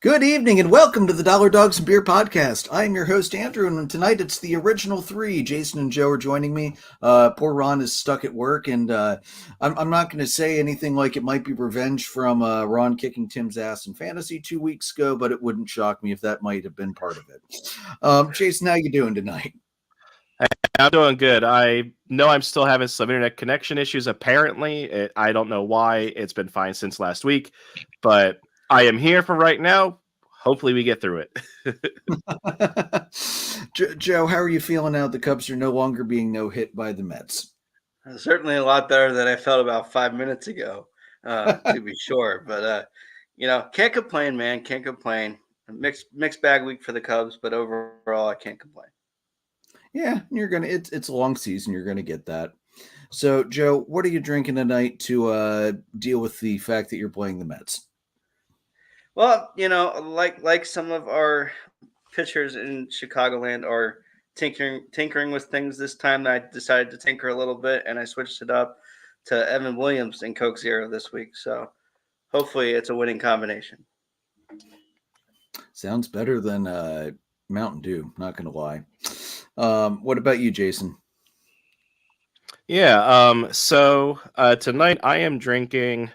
Good evening and welcome to the Dollar Dogs and Beer Podcast. I am your host, Andrew, and tonight it's the original three. Jason and Joe are joining me. Poor Ron is stuck at work, and I'm not going to say anything like it might be revenge from Ron kicking Tim's ass in fantasy 2 weeks ago, but it wouldn't shock me if that might have been part of it. Jason, how you doing tonight? I'm doing good. I know I'm still having some internet connection issues. Apparently, I don't know why. It's been fine since last week, but I am here for right now. Hopefully, we get through it. Joe, how are you feeling now? The Cubs are no longer being no-hit by the Mets. Certainly a lot better than I felt about 5 minutes ago, to be sure. But can't complain, man. Can't complain. Mixed bag week for the Cubs, but overall, I can't complain. Yeah, it's a long season. You're gonna get that. So, Joe, what are you drinking tonight to deal with the fact that you're playing the Mets? Well, like some of our pitchers in Chicagoland are tinkering with things this time. I decided to tinker a little bit, and I switched it up to Evan Williams and Coke Zero this week. So hopefully, it's a winning combination. Sounds better than Mountain Dew. Not gonna lie. What about you, Jason? Yeah. So tonight I am drinking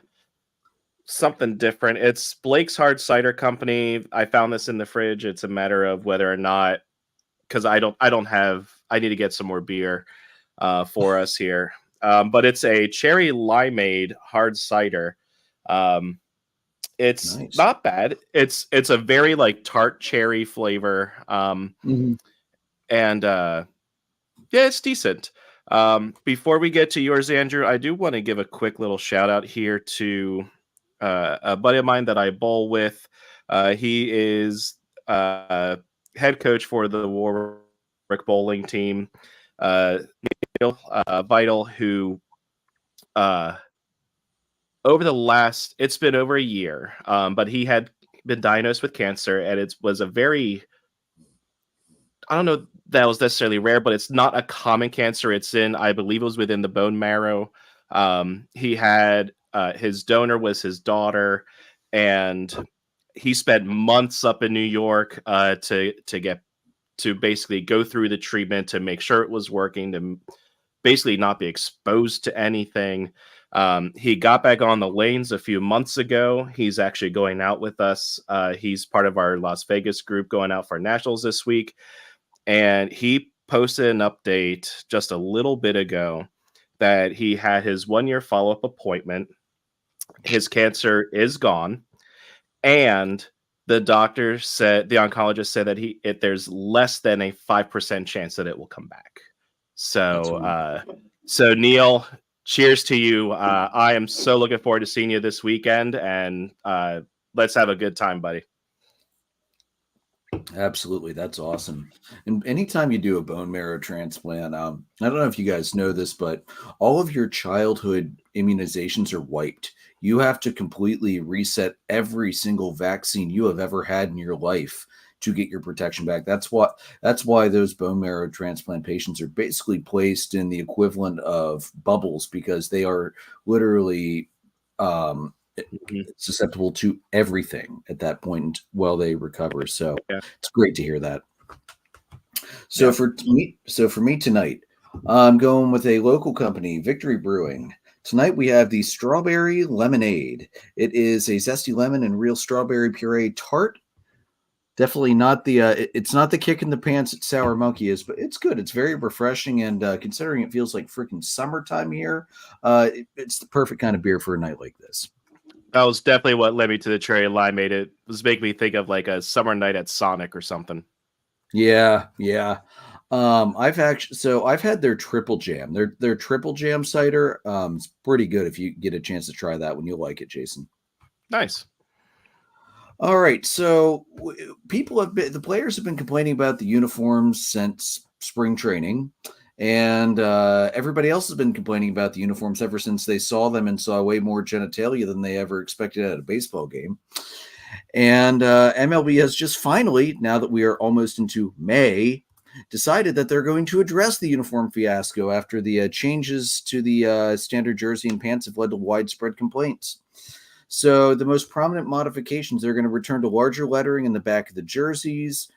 something different. It's Blake's Hard Cider Company. I found this in the fridge. It's a matter of whether or not, because I need to get some more beer for us here. But it's a cherry limeade hard cider. It's Nice. not bad. It's a very like tart cherry flavor. And yeah, it's decent. Before we get to yours, Andrew, I do want to give a quick little shout out here to a buddy of mine that I bowl with. He is head coach for the Warwick bowling team, Neil Vital, who it's been over a year, but he had been diagnosed with cancer, and it was a very, I don't know that was necessarily rare, but it's not a common cancer. I believe it was within the bone marrow. He had his donor was his daughter, and he spent months up in New York to basically go through the treatment to make sure it was working, to basically not be exposed to anything. He got back on the lanes a few months ago. He's actually going out with us. He's part of our Las Vegas group going out for nationals this week. And he posted an update just a little bit ago that he had his 1-year follow-up appointment. His cancer is gone. And the oncologist said that there's less than a 5% chance that it will come back. So Neil, cheers to you. I am so looking forward to seeing you this weekend, and let's have a good time, buddy. Absolutely. That's awesome. And anytime you do a bone marrow transplant, I don't know if you guys know this, but all of your childhood immunizations are wiped. You have to completely reset every single vaccine you have ever had in your life to get your protection back. That's why those bone marrow transplant patients are basically placed in the equivalent of bubbles, because they are literally susceptible to everything at that point while they recover. So yeah, it's great to hear that. So for me tonight, I'm going with a local company, Victory Brewing. Tonight we have the strawberry lemonade. It is a zesty lemon and real strawberry puree tart. Definitely not it's not the kick in the pants that Sour Monkey is, but it's good. It's very refreshing, and considering it feels like freaking summertime here, it's the perfect kind of beer for a night like this. That was definitely what led me to the cherry limeade. It was making me think of like a summer night at Sonic or something. Yeah. I've had their triple jam. Their triple jam cider. It's pretty good. If you get a chance to try that one, you'll like it, Jason. Nice. All right. So the players have been complaining about the uniforms since spring training. And everybody else has been complaining about the uniforms ever since they saw them and saw way more genitalia than they ever expected at a baseball game. And MLB has just finally, now that we are almost into May, decided that they're going to address the uniform fiasco after the changes to the standard jersey and pants have led to widespread complaints. So the most prominent modifications, they're going to return to larger lettering in the back of the jerseys,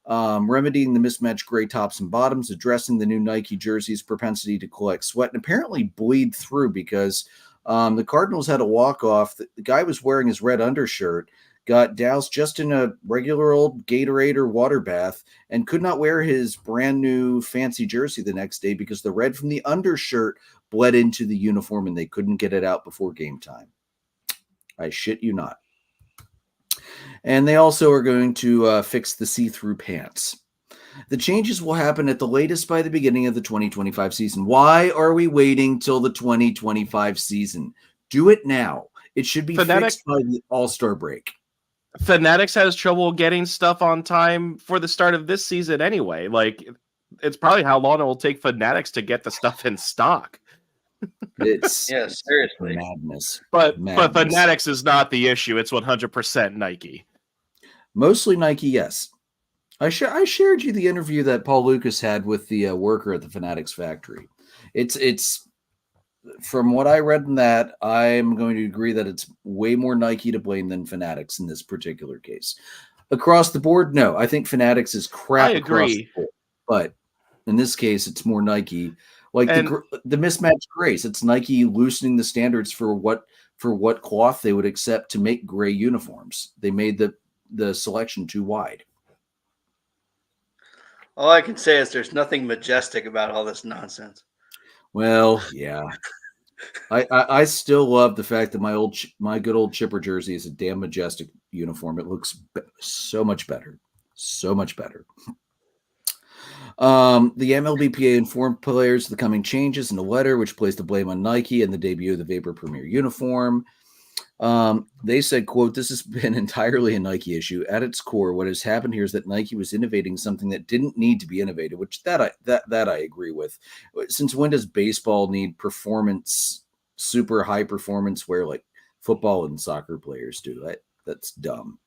remedying the mismatched gray tops and bottoms, addressing the new Nike jerseys' propensity to collect sweat and apparently bleed through because the Cardinals had a walk-off. The guy was wearing his red undershirt, got doused just in a regular old Gatorade or water bath, and could not wear his brand new fancy jersey the next day because the red from the undershirt bled into the uniform and they couldn't get it out before game time. I shit you not. And they also are going to fix the see-through pants. The changes will happen at the latest by the beginning of the 2025 season. Why are we waiting till the 2025 season? Do it now. It should be fixed by the All-Star break. Fanatics has trouble getting stuff on time for the start of this season anyway. Like, it's probably how long it will take Fanatics to get the stuff in stock. It's seriously madness. But Fanatics is not the issue. It's 100% Nike. Mostly Nike, yes. I shared you the interview that Paul Lucas had with the worker at the Fanatics factory. It's from what I read in that, I'm going to agree that it's way more Nike to blame than Fanatics in this particular case. Across the board, no. I think Fanatics is crap. I agree. Across the board, but in this case, it's more Nike. Like the mismatched grays, it's Nike loosening the standards for what cloth they would accept to make gray uniforms. They made the selection too wide. All I can say is there's nothing majestic about all this nonsense. Well, yeah. I still love the fact that my good old Chipper jersey is a damn majestic uniform. It looks so much better. So much better. The MLBPA informed players of the coming changes in a letter which placed the blame on Nike and the debut of the Vapor Premier uniform. They said, quote, "This has been entirely a Nike issue. At its core, what has happened here is that Nike was innovating something that didn't need to be innovated," which that I agree with. Since when does baseball need performance, super high performance wear like football and soccer players do? That's dumb.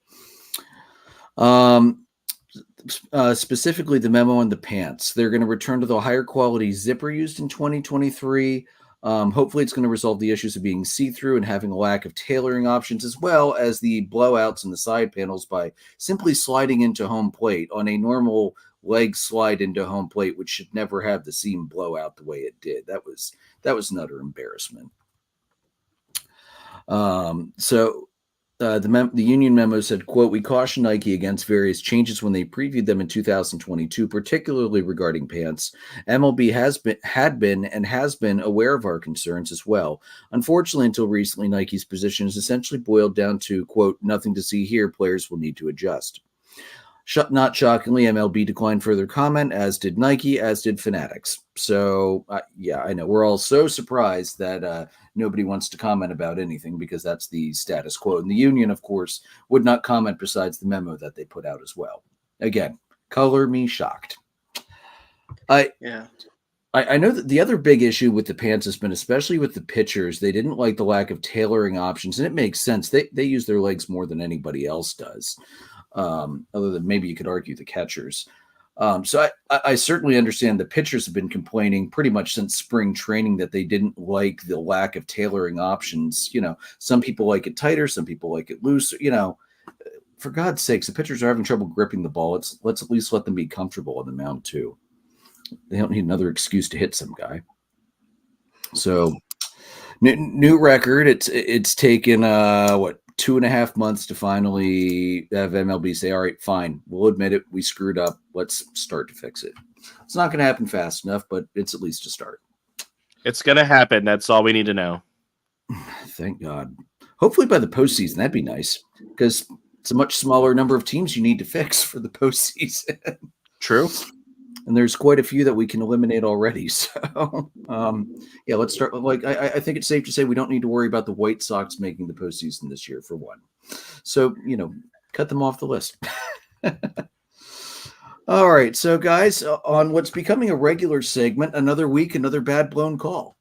Specifically the memo on the pants. They're going to return to the higher quality zipper used in 2023. Hopefully it's going to resolve the issues of being see-through and having a lack of tailoring options, as well as the blowouts in the side panels by simply sliding into home plate on a normal leg slide into home plate, which should never have the seam blow out the way it did. That was an utter embarrassment. The union memo said, quote, "We caution Nike against various changes when they previewed them in 2022, particularly regarding pants. MLB had been aware of our concerns as well. Unfortunately, until recently, Nike's position is essentially boiled down to, quote, nothing to see here. Players will need to adjust." Not shockingly, MLB declined further comment, as did Nike, as did Fanatics. So, yeah, I know. We're all so surprised that nobody wants to comment about anything because that's the status quo. And the union, of course, would not comment besides the memo that they put out as well. Again, color me shocked. I know that the other big issue with the pants has been, especially with the pitchers, they didn't like the lack of tailoring options. And it makes sense. They use their legs more than anybody else does. Other than maybe you could argue the catchers. So I certainly understand the pitchers have been complaining pretty much since spring training that they didn't like the lack of tailoring options. You know, some people like it tighter, some people like it loose. You know, for God's sakes, the pitchers are having trouble gripping the ball. Let's at least let them be comfortable on the mound too. They don't need another excuse to hit some guy. So new record. It's taken 2.5 months to finally have MLB say, all right, fine, we'll admit it. We screwed up. Let's start to fix it. It's not going to happen fast enough, but it's at least a start. It's going to happen. That's all we need to know. Thank God. Hopefully by the postseason, that'd be nice because it's a much smaller number of teams you need to fix for the postseason. True. And there's quite a few that we can eliminate already. So, yeah, let's start. Like, I think it's safe to say we don't need to worry about the White Sox making the postseason this year, for one. So, cut them off the list. All right. So, guys, on what's becoming a regular segment, another week, another bad blown call.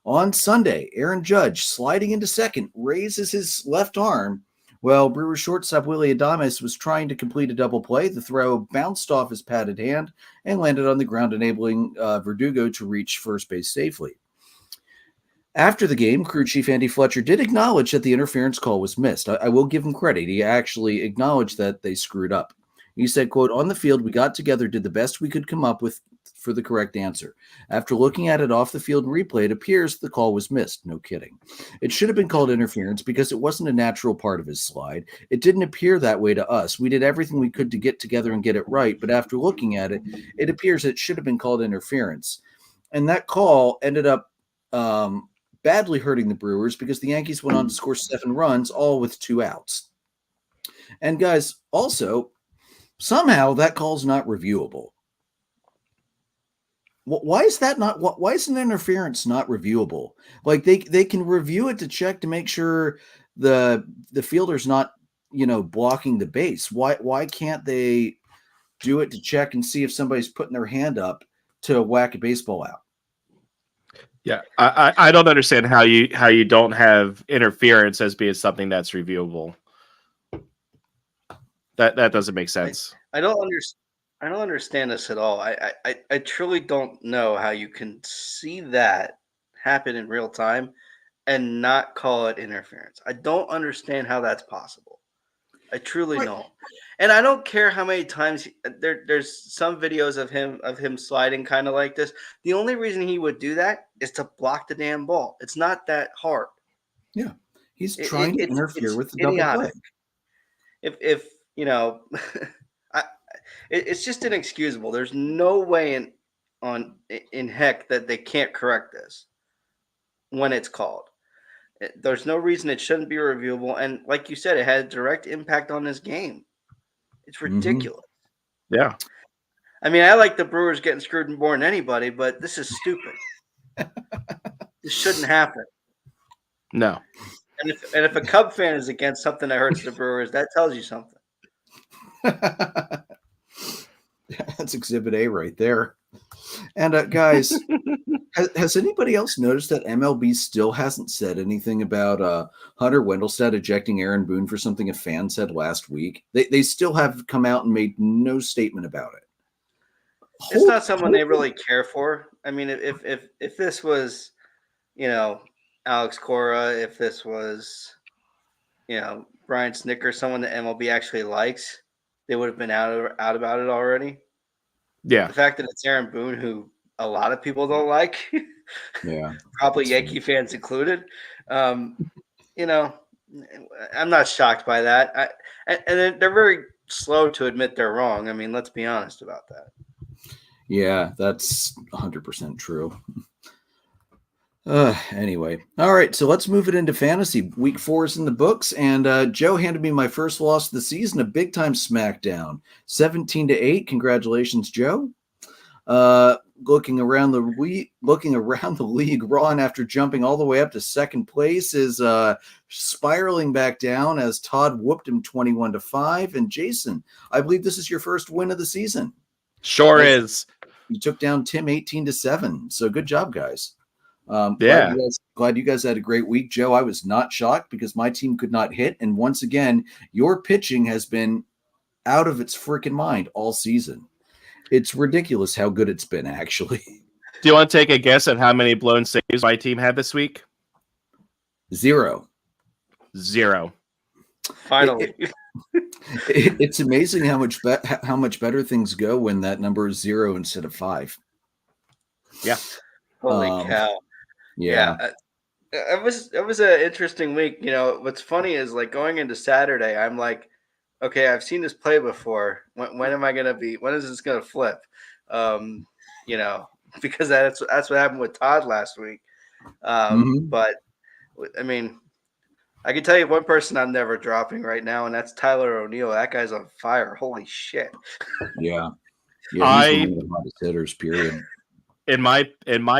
On Sunday, Aaron Judge, sliding into second, raises his left arm. Well, Brewers shortstop Willy Adames was trying to complete a double play. The throw bounced off his padded hand and landed on the ground, enabling Verdugo to reach first base safely. After the game, crew chief Andy Fletcher did acknowledge that the interference call was missed. I will give him credit. He actually acknowledged that they screwed up. He said, quote, "On the field, we got together, did the best we could come up with for the correct answer. After looking at it off the field replay, it appears the call was missed." No kidding. "It should have been called interference because it wasn't a natural part of his slide. It didn't appear that way to us. We did everything we could to get together and get it right, but after looking at it, it appears it should have been called interference." And that call ended up badly hurting the Brewers because the Yankees went on to score 7 runs, all with 2 outs. And guys, also, somehow that call's not reviewable. Why is that not? Why is an interference not reviewable? Like they can review it to check to make sure the fielder's not blocking the base. Why can't they do it to check and see if somebody's putting their hand up to whack a baseball out? Yeah, I don't understand how you don't have interference as being something that's reviewable. That doesn't make sense. I don't understand this at all. I truly don't know how you can see that happen in real time and not call it interference. I don't understand how that's possible. I truly don't. And I don't care how many times there's some videos of him sliding kind of like this. The only reason he would do that is to block the damn ball. It's not that hard. Yeah. He's trying to interfere with the double play. If it's just inexcusable. There's no way in heck that they can't correct this when it's called. There's no reason it shouldn't be reviewable. And like you said, it had a direct impact on this game. It's ridiculous. Mm-hmm. Yeah. I mean, I like the Brewers getting screwed more than anybody, but this is stupid. This shouldn't happen. No. And if a Cub fan is against something that hurts the Brewers, that tells you something. That's Exhibit A right there. And guys, has anybody else noticed that MLB still hasn't said anything about Hunter Wendelstedt ejecting Aaron Boone for something a fan said last week? They still have come out and made no statement about it. It's not someone they really care for. I mean, if this was, Alex Cora, if this was, Brian Snicker, someone that MLB actually likes, they would have been out about it already. Yeah. The fact that it's Aaron Boone, who a lot of people don't like, yeah, probably Yankee fans included, I'm not shocked by that. And they're very slow to admit they're wrong. I mean, let's be honest about that. Yeah, that's 100% true. Anyway, all right, so let's move it into fantasy. Week 4 is in the books, and Joe handed me my first loss of the season, a big-time smackdown, 17-8. Congratulations, Joe. Looking around the league, Ron, after jumping all the way up to second place, is spiraling back down as Todd whooped him 21-5. And Jason, I believe this is your first win of the season. Sure is. You took down Tim 18-7. So good job, guys. Yeah. Glad you guys had a great week. Joe, I was not shocked because my team could not hit. And once again, your pitching has been out of its freaking mind all season. It's ridiculous how good it's been, actually. Do you want to take a guess at how many blown saves my team had this week? 0. Finally. It's amazing how much better things go when that number is 0 instead of 5. Yeah. Holy cow. Yeah. It was an interesting week. What's funny is like going into Saturday, I'm like, okay, I've seen this play before. When is this going to flip? Because that's what happened with Todd last week. But I mean, I can tell you one person I'm never dropping right now, and that's Tyler O'Neill. That guy's on fire. Holy shit. Yeah. He's one of the hottest hitters, period. In my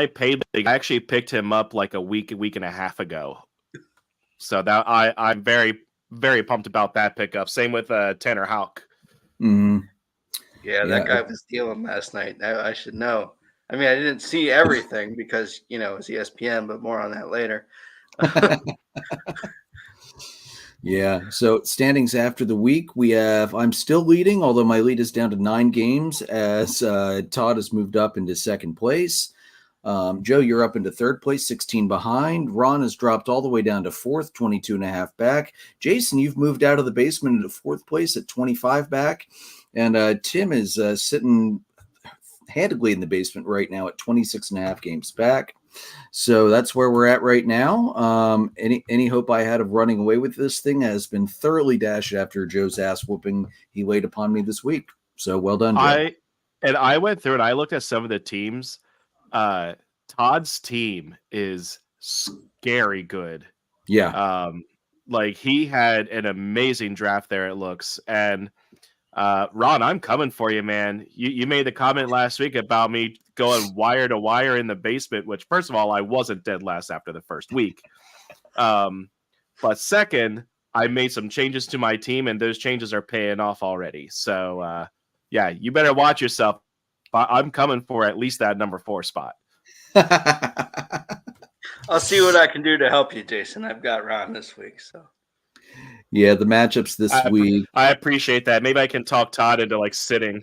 pay league, I actually picked him up like a week and a half ago. So that I'm very, very pumped about that pickup. Same with Tanner Houck. Mm-hmm. Yeah, that guy was dealing last night. I should know. I mean, I didn't see everything because it's ESPN, but more on that later. Yeah. So standings after the week, I'm still leading, although my lead is down to 9 games as Todd has moved up into second place. Joe, you're up into third place, 16 behind. Ron has dropped all the way down to fourth, 22.5 back. Jason, you've moved out of the basement into fourth place at 25 back. And Tim is sitting handedly in the basement right now at 26.5 games back. So that's where we're at right now. Any hope I had of running away with this thing has been thoroughly dashed after Joe's ass whooping he laid upon me this week. So well done, Joe. I went through and I looked at some of the teams. Todd's team is scary good. Yeah. Like he had an amazing draft there, it looks. And Ron, I'm coming for you, man. You made the comment last week about me going wire to wire in the basement, which first of all, I wasn't dead last after the first week. But second, I made some changes to my team and those changes are paying off already. So yeah, you better watch yourself. I'm coming for at least that number 4 spot. I'll see what I can do to help you, Jason. I've got Ron this week, so. Yeah, the matchups this week. I appreciate that. Maybe I can talk Todd into like sitting.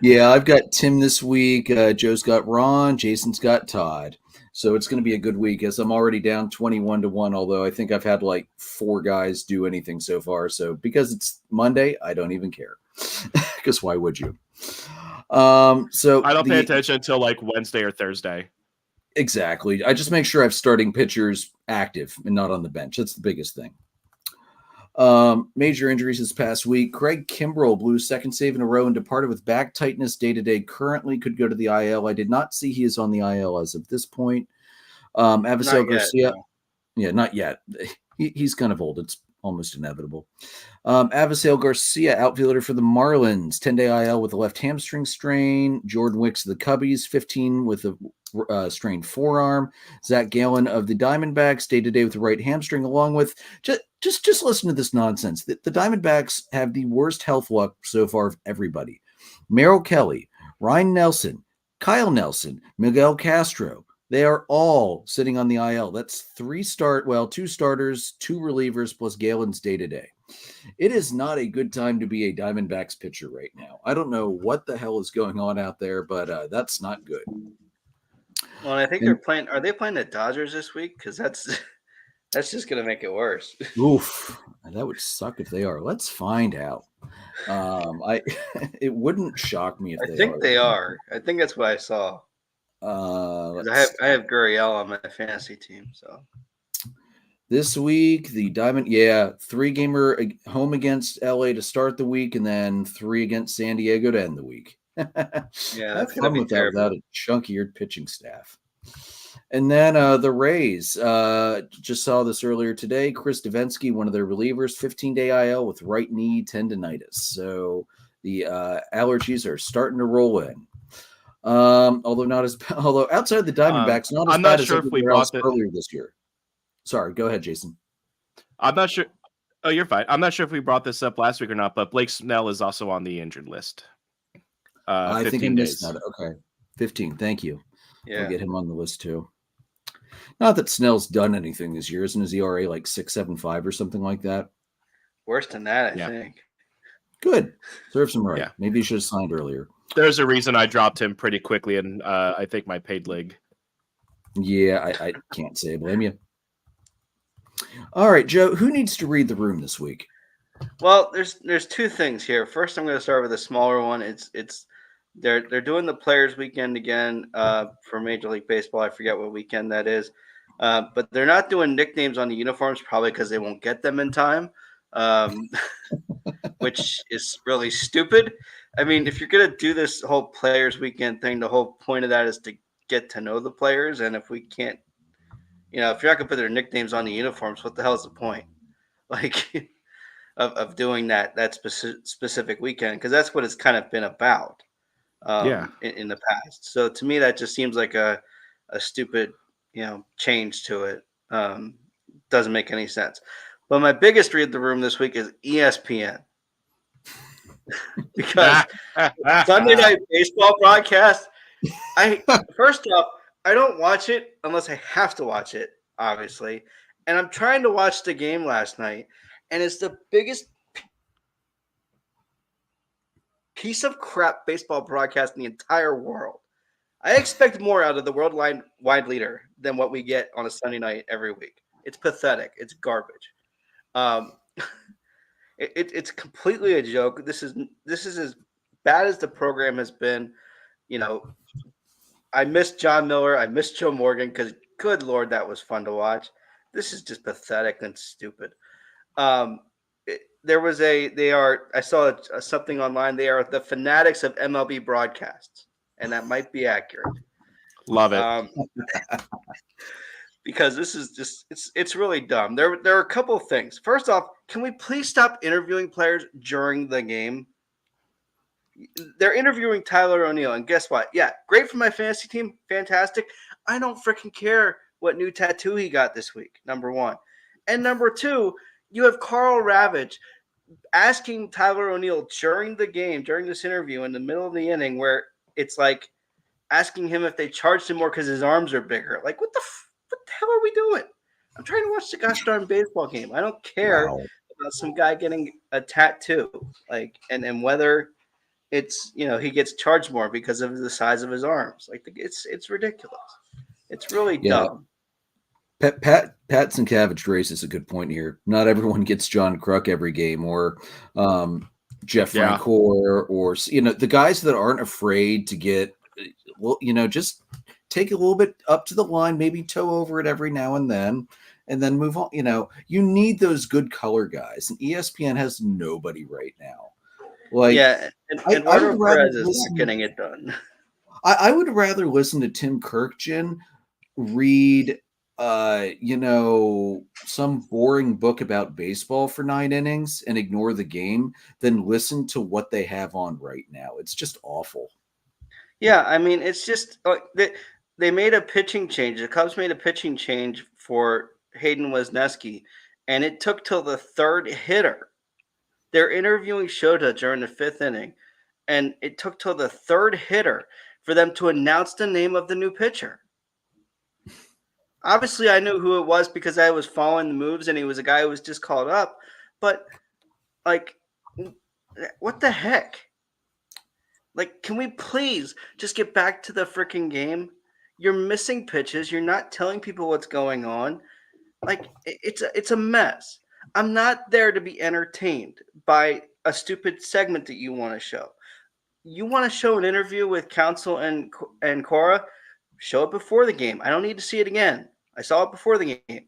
Yeah, I've got Tim this week. Joe's got Ron. Jason's got Todd. So it's going to be a good week as I'm already down 21-1, although I think I've had like 4 guys do anything so far. So because it's Monday, I don't even care. Because why would you? So I don't pay attention until like Wednesday or Thursday. Exactly. I just make sure I have starting pitchers active and not on the bench. That's the biggest thing. Major injuries this past week. Craig Kimbrell blew second save in a row and departed with back tightness day-to-day. Currently could go to the IL. I did not see he is on the IL as of this point. Avisail Garcia. No. Yeah, not yet. He's kind of old. It's almost inevitable. Avisail Garcia, outfielder for the Marlins, 10-day IL with a left hamstring strain. Jordan Wicks of the Cubbies, 15 with a strained forearm. Zach Gallen of the Diamondbacks, day-to-day with the right hamstring, along with just listen to this nonsense. The Diamondbacks have the worst health luck so far of everybody. Merrill Kelly, Ryan Nelson, Kyle Nelson, Miguel Castro. They are all sitting on the IL. That's 2 starters, 2 relievers, plus Galen's day-to-day. It is not a good time to be a Diamondbacks pitcher right now. I don't know what the hell is going on out there, but that's not good. Well, I think they're playing. Are they playing the Dodgers this week? Because that's just going to make it worse. Oof, that would suck if they are. Let's find out. It wouldn't shock me if they are. I think they are. I think that's what I saw. I have Gurriel on my fantasy team. So this week the Diamond, 3-gamer home against LA to start the week, and then 3 against San Diego to end the week. Yeah, have fun with that without a chunky-eared pitching staff. And then the Rays, just saw this earlier today. Chris Davinsky, one of their relievers, 15-day IL with right knee tendonitis. So the allergies are starting to roll in. Although outside the Diamondbacks, not as I'm bad not sure as if we else brought earlier this year. Sorry, go ahead, Jason. I'm not sure. Oh, you're fine. I'm not sure if we brought this up last week or not, but Blake Snell is also on the injured list. I think I missed days. that. Okay, 15. Thank you. Yeah, We'll get him on the list too. Not that Snell's done anything this year. Isn't his ERA like 6.75 or something like that? Worse than that, I think. Good. Serves him right. Yeah. Maybe he should have signed earlier. There's a reason I dropped him pretty quickly in, I think, my paid league. Yeah, I can't say I blame you. All right, Joe, who needs to read the room this week? Well, there's 2 things here. First, I'm going to start with a smaller one. They're doing the Players Weekend again for Major League Baseball. I forget what weekend that is, but they're not doing nicknames on the uniforms, probably because they won't get them in time, which is really stupid. I mean, if you're going to do this whole Players Weekend thing, the whole point of that is to get to know the players, and if we can't, if you're not going to put their nicknames on the uniforms, what the hell is the point? Like. Of doing that specific weekend, because that's what it's kind of been about in the past. So to me, that just seems like a stupid change to it. Doesn't make any sense. But my biggest read the room this week is ESPN. Because Sunday Night Baseball broadcast, first off, I don't watch it unless I have to watch it, obviously. And I'm trying to watch the game last night. And it's the biggest piece of crap baseball broadcast in the entire world. I expect more out of the worldwide leader than what we get on a Sunday night every week. It's pathetic. It's garbage. Um, it's completely a joke. This is as bad as the program has been. You know, I miss John Miller. I miss Joe Morgan because, good Lord, that was fun to watch. This is just pathetic and stupid. I saw something online. They are the fanatics of MLB broadcasts, and that might be accurate. Love it. Because this is just it's really dumb. There are a couple of things. First off, can we please stop interviewing players during the game? They're interviewing Tyler O'Neill, and guess what? Yeah, great for my fantasy team, fantastic. I don't freaking care what new tattoo he got this week, number one. And number two, you have Carl Ravage asking Tyler O'Neill during the game, during this interview in the middle of the inning, where it's like asking him if they charged him more because his arms are bigger. Like, what the hell are we doing? I'm trying to watch the gosh darn baseball game. I don't care about some guy getting a tattoo, like, and whether it's, he gets charged more because of the size of his arms. Like, it's ridiculous. It's really dumb. Pat Sienkiewicz raises a good point here. Not everyone gets John Kruk every game, or Jeff Francoeur, or the guys that aren't afraid to get, just take a little bit up to the line, maybe toe over it every now and then move on. You need those good color guys, and ESPN has nobody right now. Like, and Eduardo Perez is not getting it done. I would rather listen to Tim Kirkjian read, some boring book about baseball for 9 innings and ignore the game than listen to what they have on right now. It's just awful. Yeah, I mean, it's just they made a pitching change. The Cubs made a pitching change for Hayden Wesneski, and it took till the third hitter. They're interviewing Shota during the 5th inning, and it took till the third hitter for them to announce the name of the new pitcher. Obviously, I knew who it was because I was following the moves, and he was a guy who was just called up. But, like, what the heck? Like, can we please just get back to the freaking game? You're missing pitches. You're not telling people what's going on. Like, it's a mess. I'm not there to be entertained by a stupid segment that you want to show. You want to show an interview with Counsell and Cora? Show it before the game. I don't need to see it again. I saw it before the game.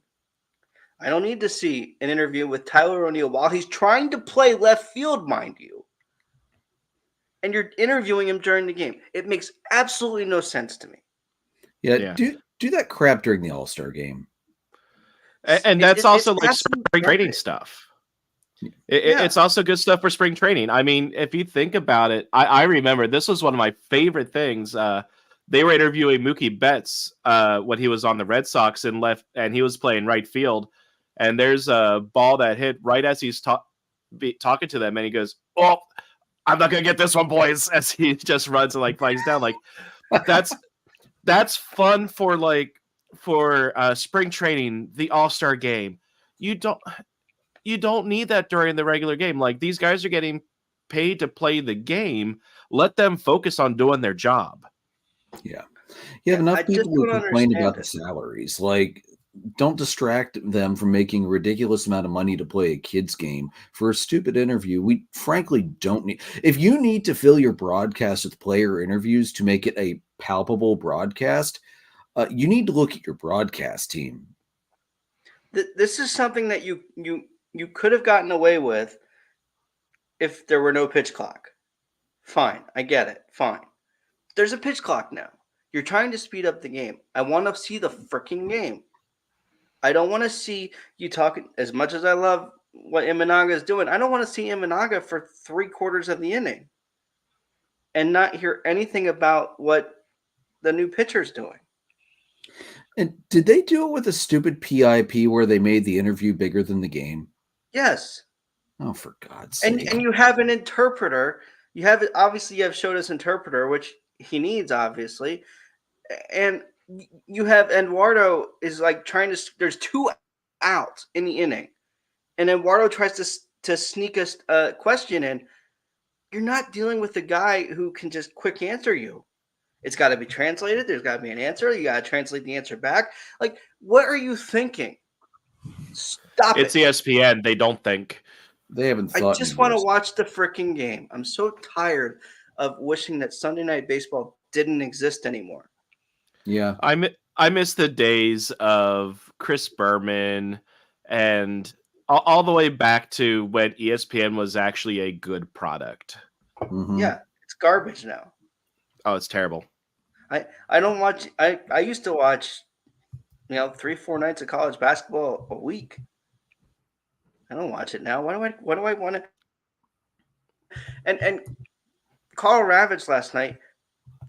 I don't need to see an interview with Tyler O'Neill while he's trying to play left field, mind you. And you're interviewing him during the game. It makes absolutely no sense to me. Yeah. Do that crap during the All-Star game. And that's also like spring training stuff. It's also good stuff for spring training. I mean, if you think about it, I remember this was one of my favorite things. They were interviewing Mookie Betts when he was on the Red Sox and he was playing right field. And there's a ball that hit right as he's talking to them, and he goes, "Oh, I'm not gonna get this one, boys," as he just runs and flies down. Like, that's fun for spring training, the All-Star game. You don't need that during the regular game. Like, these guys are getting paid to play the game. Let them focus on doing their job. Yeah. You have enough people who complain about the salaries. Like, don't distract them from making a ridiculous amount of money to play a kid's game for a stupid interview. We frankly don't need. If you need to fill your broadcast with player interviews to make it a palpable broadcast, you need to look at your broadcast team. This is something that you could have gotten away with if there were no pitch clock. Fine, I get it. Fine. There's a pitch clock now. You're trying to speed up the game. I want to see the freaking game. I don't want to see you talking. As much as I love what Imanaga is doing, I don't want to see Imanaga for 3/4 of the inning and not hear anything about what the new pitcher's doing. And did they do it with a stupid PIP where they made the interview bigger than the game? Yes. Oh, for God's sake. And you have an interpreter. You have Shota's interpreter, which he needs, obviously. And you have Eduardo is trying to. There's 2 outs in the inning, and Eduardo tries to sneak a question in. you're not dealing with a guy who can just quick answer you. It's got to be translated. There's got to be an answer. You got to translate the answer back. Like, what are you thinking? Stop It's it. ESPN. They don't think. They haven't thought. I just want to watch the freaking game. I'm so tired of wishing that Sunday Night Baseball didn't exist anymore. Yeah. I miss the days of Chris Berman and all the way back to when ESPN was actually a good product. Mm-hmm. Yeah, it's garbage now. Oh, it's terrible. I don't watch. I used to watch, 3-4 nights of college basketball a week. I don't watch it now. Why do I want to? And Carl Ravitch last night.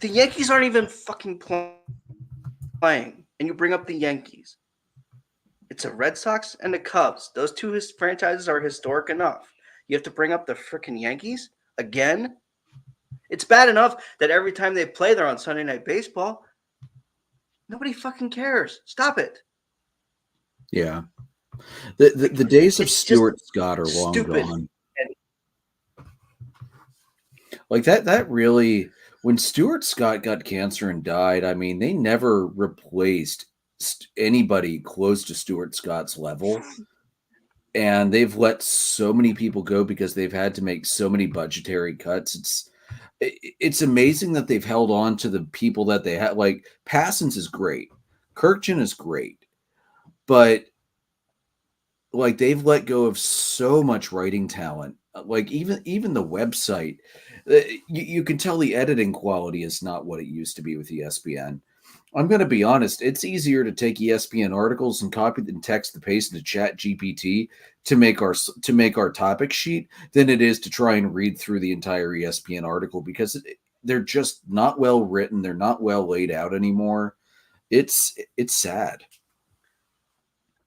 The Yankees aren't even fucking playing, and you bring up the Yankees. It's the Red Sox and the Cubs. Those two franchises are historic enough. You have to bring up the freaking Yankees again? It's bad enough that every time they play, they're on Sunday Night Baseball. Nobody fucking cares. Stop it. Yeah. The days of Stuart Scott are long stupid. gone. Like that really, when Stuart Scott got cancer and died, I mean, they never replaced anybody close to Stuart Scott's level. And they've let so many people go because they've had to make so many budgetary cuts. It's amazing that they've held on to the people that they had. Like, Passons is great. Kirkjian is great. But, like, they've let go of so much writing talent. Like, even the website, you can tell the editing quality is not what it used to be with ESPN. I'm going to be honest. It's easier to take ESPN articles and copy and text the paste into Chat GPT to make our topic sheet than it is to try and read through the entire ESPN article, because they're just not well written. They're not well laid out anymore. It's sad.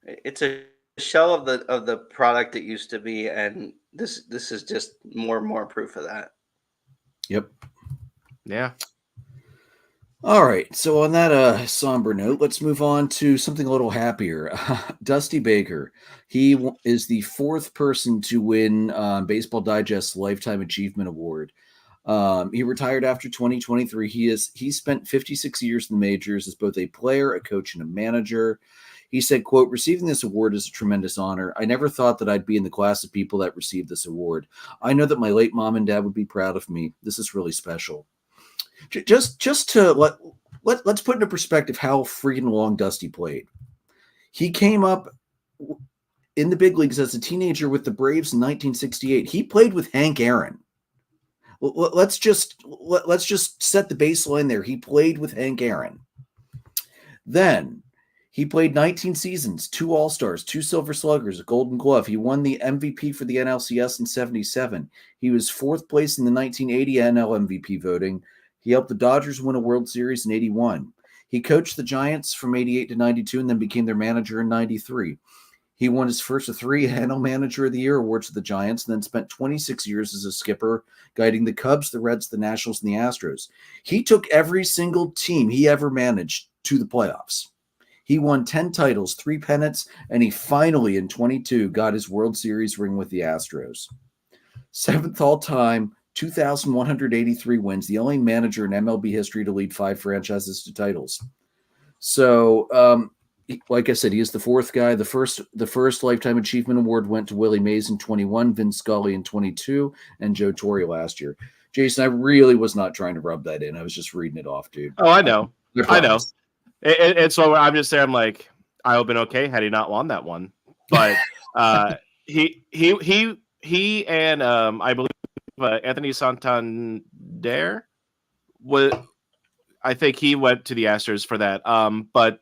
It's a shell of the product it used to be, and this is just more and more proof of that. Yep. Yeah. All right, so on that somber note, let's move on to something a little happier. Dusty Baker, he is the fourth person to win Baseball Digest's Lifetime Achievement Award. He retired after 2023. He spent 56 years in the majors as both a player, a coach, and a manager. He said, quote, "Receiving this award is a tremendous honor. I never thought that I'd be in the class of people that received this award. I know that my late mom and dad would be proud of me. This is really special." Just to let's put into perspective how freaking long Dusty played. He came up in the big leagues as a teenager with the Braves in 1968. He played with Hank Aaron. Let's just set the baseline there. He played with Hank Aaron. Then he played 19 seasons, 2 All-Stars, 2 Silver Sluggers, a Golden Glove. He won the MVP for the NLCS in 77. He was 4th place in the 1980 NL MVP voting. He helped the Dodgers win a World Series in 81. He coached the Giants from 88 to 92 and then became their manager in 93. He won his first of 3 NL Manager of the Year awards with the Giants, and then spent 26 years as a skipper, guiding the Cubs, the Reds, the Nationals, and the Astros. He took every single team he ever managed to the playoffs. He won 10 titles, 3 pennants, and he finally, in 22, got his World Series ring with the Astros. 7th all-time, 2,183 wins, the only manager in MLB history to lead 5 franchises to titles. So, like I said, he is the 4th guy. The first Lifetime Achievement Award went to Willie Mays in 21, Vince Scully in 22, and Joe Torre last year. Jason, I really was not trying to rub that in. I was just reading it off, dude. Oh, I know. I know. And so I'm just there. I'm like, I would have been okay had he not won that one. But he and I believe Anthony Santander I think he went to the Astros for that. But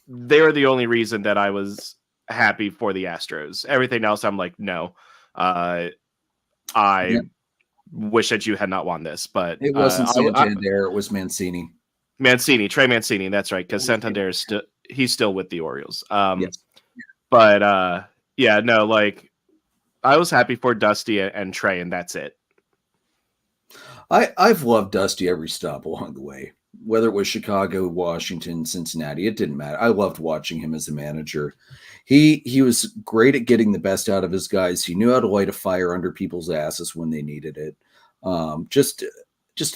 they were the only reason that I was happy for the Astros. Everything else, I'm like, no. I wish that you had not won this, but it wasn't Santander. It was Mancini. Trey Mancini. That's right, because Santander is he's still with the Orioles. Yes. But yeah, no, like I was happy for Dusty and Trey, and that's it. I've loved Dusty every stop along the way, whether it was Chicago, Washington, Cincinnati. It didn't matter. I loved watching him as a manager. He was great at getting the best out of his guys. He knew how to light a fire under people's asses when they needed it. Just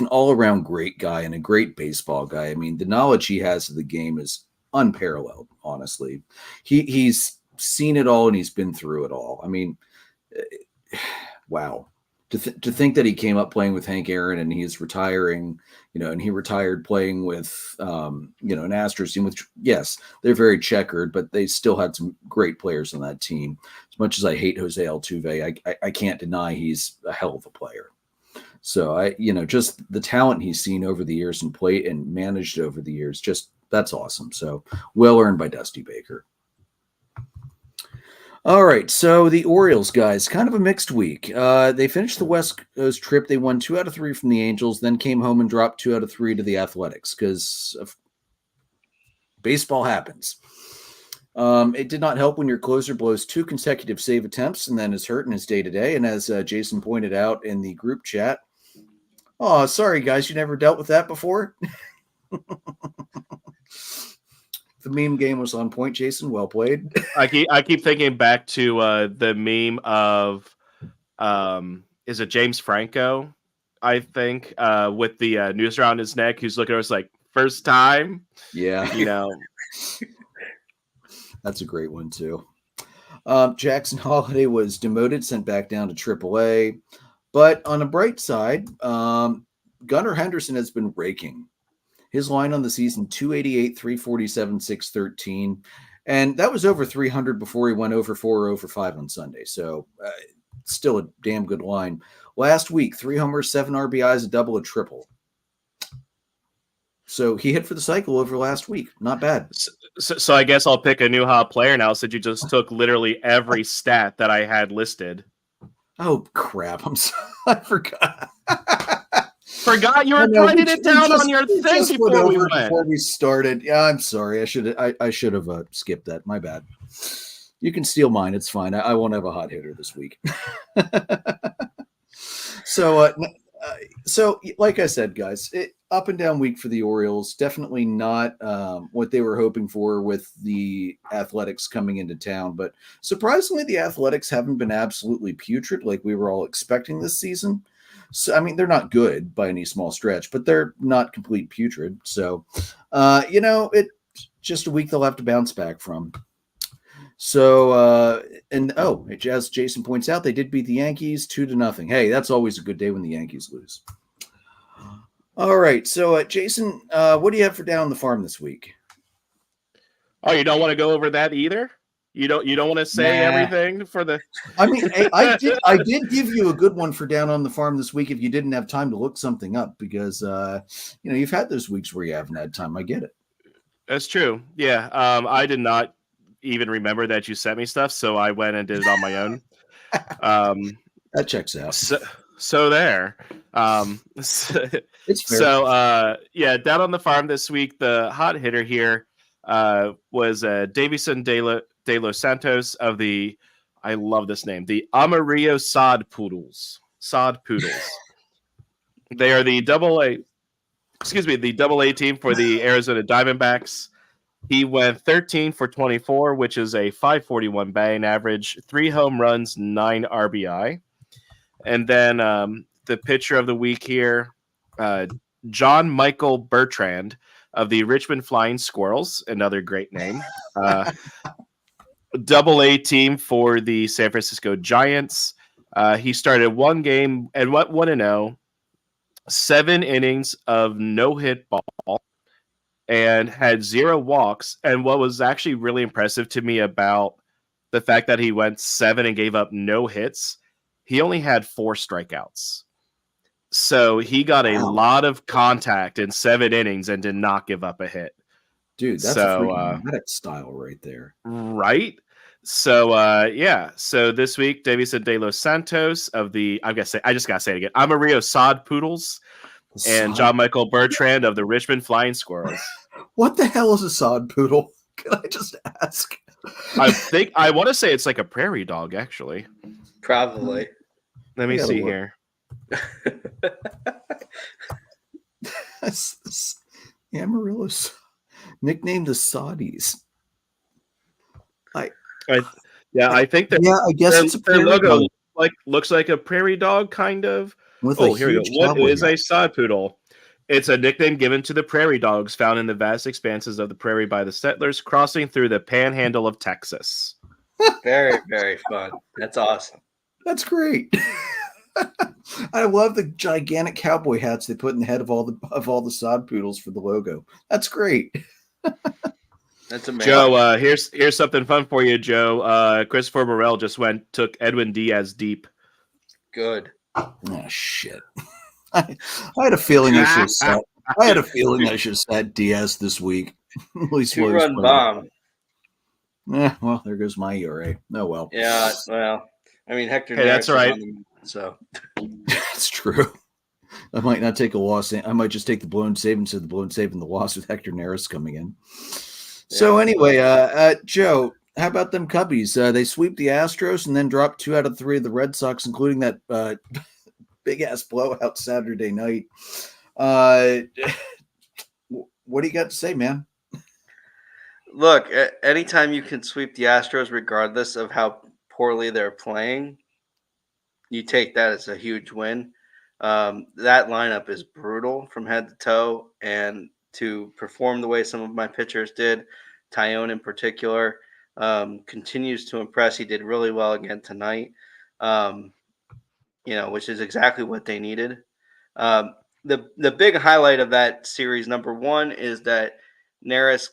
an all-around great guy and a great baseball guy. I mean, the knowledge he has of the game is unparalleled, honestly. He's seen it all and he's been through it all. I mean, wow. To think that he came up playing with Hank Aaron and he's retiring, and he retired playing with, an Astros team, which, yes, they're very checkered, but they still had some great players on that team. As much as I hate Jose Altuve, I can't deny he's a hell of a player. So just the talent he's seen over the years and played and managed over the years, just that's awesome. So well earned by Dusty Baker. All right, so the Orioles, guys, kind of a mixed week. They finished the West Coast trip. They won 2 out of 3 from the Angels, then came home and dropped 2 out of 3 to the Athletics because baseball happens. It did not help when your closer blows 2 consecutive save attempts and then is hurt in his day-to-day. And as Jason pointed out in the group chat, oh, sorry, guys, you never dealt with that before? The meme game was on point, Jason. Well played. I keep thinking back to the meme of is it James Franco? I think with the noose around his neck, who's looking at us like first time. Yeah, that's a great one too. Jackson Holiday was demoted, sent back down to AAA. But on a bright side, Gunnar Henderson has been raking. His line on the season, 288, 347, 613. And that was over 300 before he went over 4 or over 5 on Sunday. So still a damn good line. Last week, 3 homers, 7 RBIs, a double, a triple. So he hit for the cycle over last week. Not bad. So I guess I'll pick a new hot player now since you just took literally every stat that I had listed. Oh, crap. I'm sorry. I forgot. Forgot you were writing it down on your thing before we started. Yeah, I'm sorry. I should have skipped that. My bad. You can steal mine. It's fine. I won't have a hot hitter this week. So like I said, guys, up and down week for the Orioles. Definitely not what they were hoping for with the Athletics coming into town. But surprisingly, the Athletics haven't been absolutely putrid like we were all expecting this season. So, I mean, they're not good by any small stretch, but they're not complete putrid. So, it's just a week they'll have to bounce back from. So, as Jason points out, they did beat the Yankees 2-0. Hey, that's always a good day when the Yankees lose. All right. So, Jason, what do you have for Down on the Farm this week? Oh, you don't want to go over that either? You don't want to say everything for the. I mean, I did give you a good one for Down on the Farm this week if you didn't have time to look something up because you've had those weeks where you haven't had time. I get it. That's true. Yeah. I did not even remember that you sent me stuff, so I went and did it on my own. That checks out. So there. It's fair. So Down on the Farm this week, the hot hitter here was Davison de los Santos of the, I love this name, the Amarillo Sod Poodles. They are the double A team for the Arizona Diamondbacks. He went 13 for 24, which is a 541 batting average, 3 home runs, 9 RBI. And then the pitcher of the week here, John Michael Bertrand of the Richmond Flying Squirrels, another great name. Double A team for the San Francisco Giants. He started one game and went 1-0, 7 innings of no-hit ball, and had 0 walks. And what was actually really impressive to me about the fact that he went 7 and gave up no hits, he only had 4 strikeouts. So he got a lot of contact in 7 innings and did not give up a hit. Dude, that's a freaking Maddox style right there. Right? So, So this week, Davison de los Santos of the, I just got to say it again, Amarillo Sod Poodles and John Michael Bertrand of the Richmond Flying Squirrels. What the hell is a sod poodle? Can I just ask? I want to say it's like a prairie dog, actually. Probably. Let me see here. Amarillo's nicknamed the Saudis. I think Yeah, I guess it's a their prairie logo dog looks like a prairie dog, kind of. with a Oh, here we go. huge What cowboy is a hat. sod poodle? It's a nickname given to the prairie dogs found in the vast expanses of the prairie by the settlers crossing through the panhandle of Texas. Very, very fun. That's awesome. That's great. I love the gigantic cowboy hats they put in the head of all the sod poodles for the logo. That's great. That's amazing. Joe, here's something fun for you, Joe. Christopher Morel just took Edwin Diaz deep. Good. Oh shit. I had a feeling I should have said. I had a feeling I should have said Diaz this week. At least while he was 2-run playing. bomb. Well, there goes my ERA. Oh well. Yeah, well, I mean, Hector Hey, Neris that's all right. is on the so. That's true. I might not take a loss. I might just take the blown save instead of the blown save and the loss with Hector Neris coming in. So anyway, Joe, how about them Cubbies? They sweep the Astros and then drop 2 out of 3 of the Red Sox, including that big ass blowout Saturday night. What do you got to say, man? Look, anytime you can sweep the Astros, regardless of how poorly they're playing, you take that as a huge win. That lineup is brutal from head to toe, and to perform the way some of my pitchers did, Tyone in particular, continues to impress. He did really well again tonight, which is exactly what they needed. The big highlight of that series, number one, is that Neris,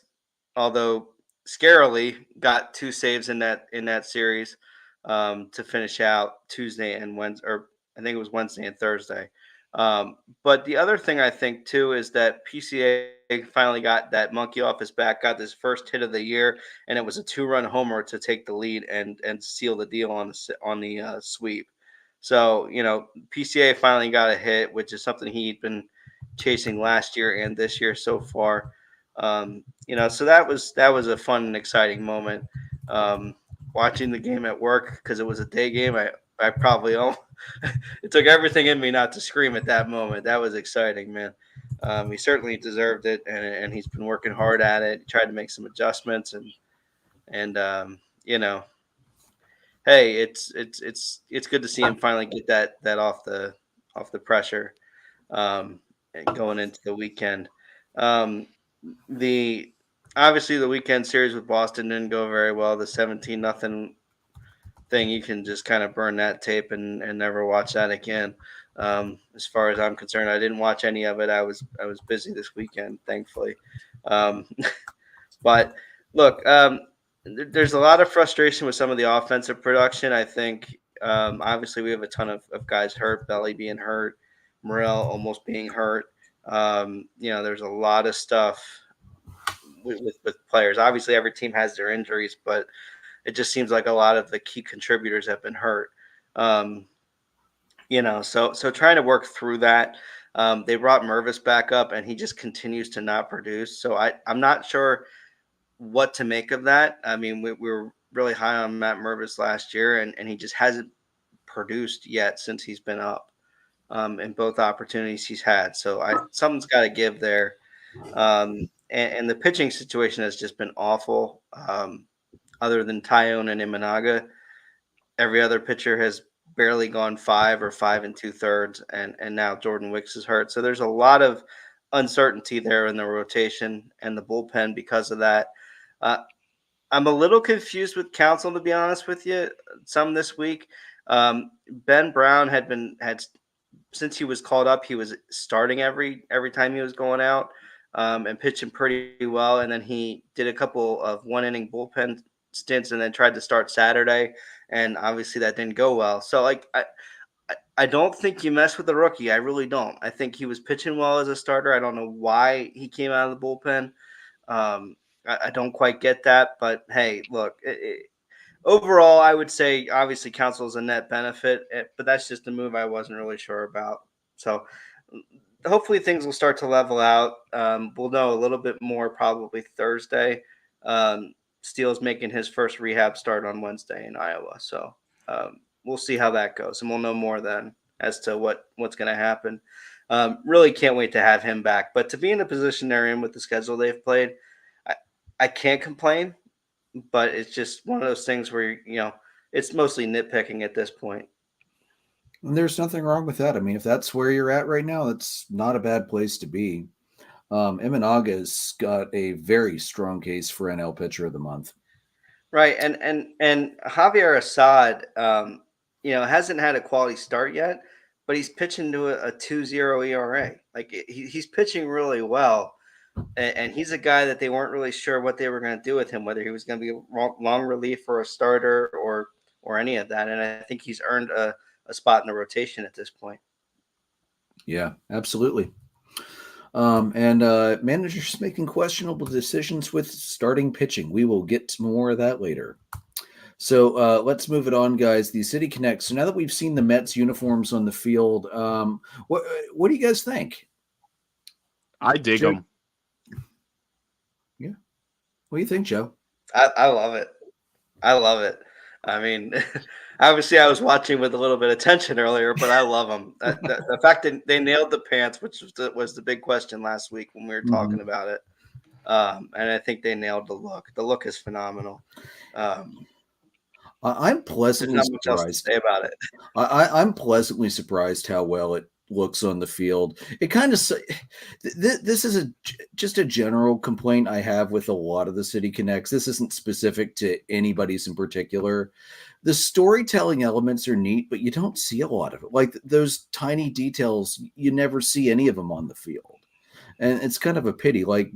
although scarily, got 2 saves in that series to finish out Tuesday and Wednesday, or I think it was Wednesday and Thursday. But the other thing I think too is that PCA finally got that monkey off his back, got his first hit of the year, and it was a 2-run homer to take the lead and seal the deal on the sweep. So PCA finally got a hit, which is something he'd been chasing last year and this year so far. So that was a fun and exciting moment. Watching the game at work because it was a day game. I probably it took everything in me not to scream at that moment. That was exciting, man. He certainly deserved it, and he's been working hard at it. He tried to make some adjustments, and hey, it's good to see him finally get that off the pressure, and going into the weekend. Obviously the weekend series with Boston didn't go very well. The 17-0 thing, you can just kind of burn that tape and never watch that again. As far as I'm concerned, I didn't watch any of it. I was busy this weekend, thankfully. But look, there's a lot of frustration with some of the offensive production. I think obviously we have a ton of guys hurt, Belly being hurt, Morel almost being hurt. There's a lot of stuff with players. Obviously, every team has their injuries, but it just seems like a lot of the key contributors have been hurt. So trying to work through that. They brought Mervis back up, and he just continues to not produce. So I'm not sure what to make of that. I mean, we were really high on Matt Mervis last year, and he just hasn't produced yet since he's been up in both opportunities he's had. So something's got to give there. And the pitching situation has just been awful. Other than Tyone and Imanaga, every other pitcher has barely gone 5 or 5 2/3, and now Jordan Wicks is hurt. So there's a lot of uncertainty there in the rotation and the bullpen because of that. I'm a little confused with Counsell, to be honest with you. Some this week, Ben Brown had since he was called up, he was starting every time he was going out and pitching pretty well. And then he did a couple of 1-inning bullpen stints and then tried to start Saturday, and obviously that didn't go well. So I don't think you mess with the rookie. I really don't. I think he was pitching well as a starter. I don't know why he came out of the bullpen. I don't quite get that, but hey, look, overall, I would say obviously Counsell is a net benefit, but that's just a move I wasn't really sure about. So hopefully things will start to level out. We'll know a little bit more probably Thursday. Steele's making his first rehab start on Wednesday in Iowa, so we'll see how that goes, and we'll know more then as to what's going to happen. Really can't wait to have him back. But to be in the position they're in with the schedule they've played, I can't complain. but it's just one of those things where it's mostly nitpicking at this point. And there's nothing wrong with that. I mean, if that's where you're at right now, that's not a bad place to be. Imanaga's got a very strong case for NL Pitcher of the Month. Right, and Javier Assad, hasn't had a quality start yet, but he's pitching to a 2.0 ERA. Like he's pitching really well, and he's a guy that they weren't really sure what they were going to do with him, whether he was going to be a long relief or a starter or any of that. And I think he's earned a spot in the rotation at this point. Yeah, absolutely. Managers making questionable decisions with starting pitching. We will get to more of that later. So let's move it on, guys. The City Connect. So now that we've seen the Mets uniforms on the field, what do you guys think? I dig them. Yeah. What do you think, Joe? I love it. I love it. I mean, obviously, I was watching with a little bit of tension earlier, but I love them. The fact that they nailed the pants, which was the big question last week when we were talking about it, and I think they nailed the look. The look is phenomenal. I'm pleasantly surprised. Much else to say about it. I'm pleasantly surprised how well it looks on the field. It kind of this is just a general complaint I have with a lot of the City Connects. This isn't specific to anybody's in particular. The storytelling elements are neat, but you don't see a lot of it. Like those tiny details, you never see any of them on the field, and it's kind of a pity. Like,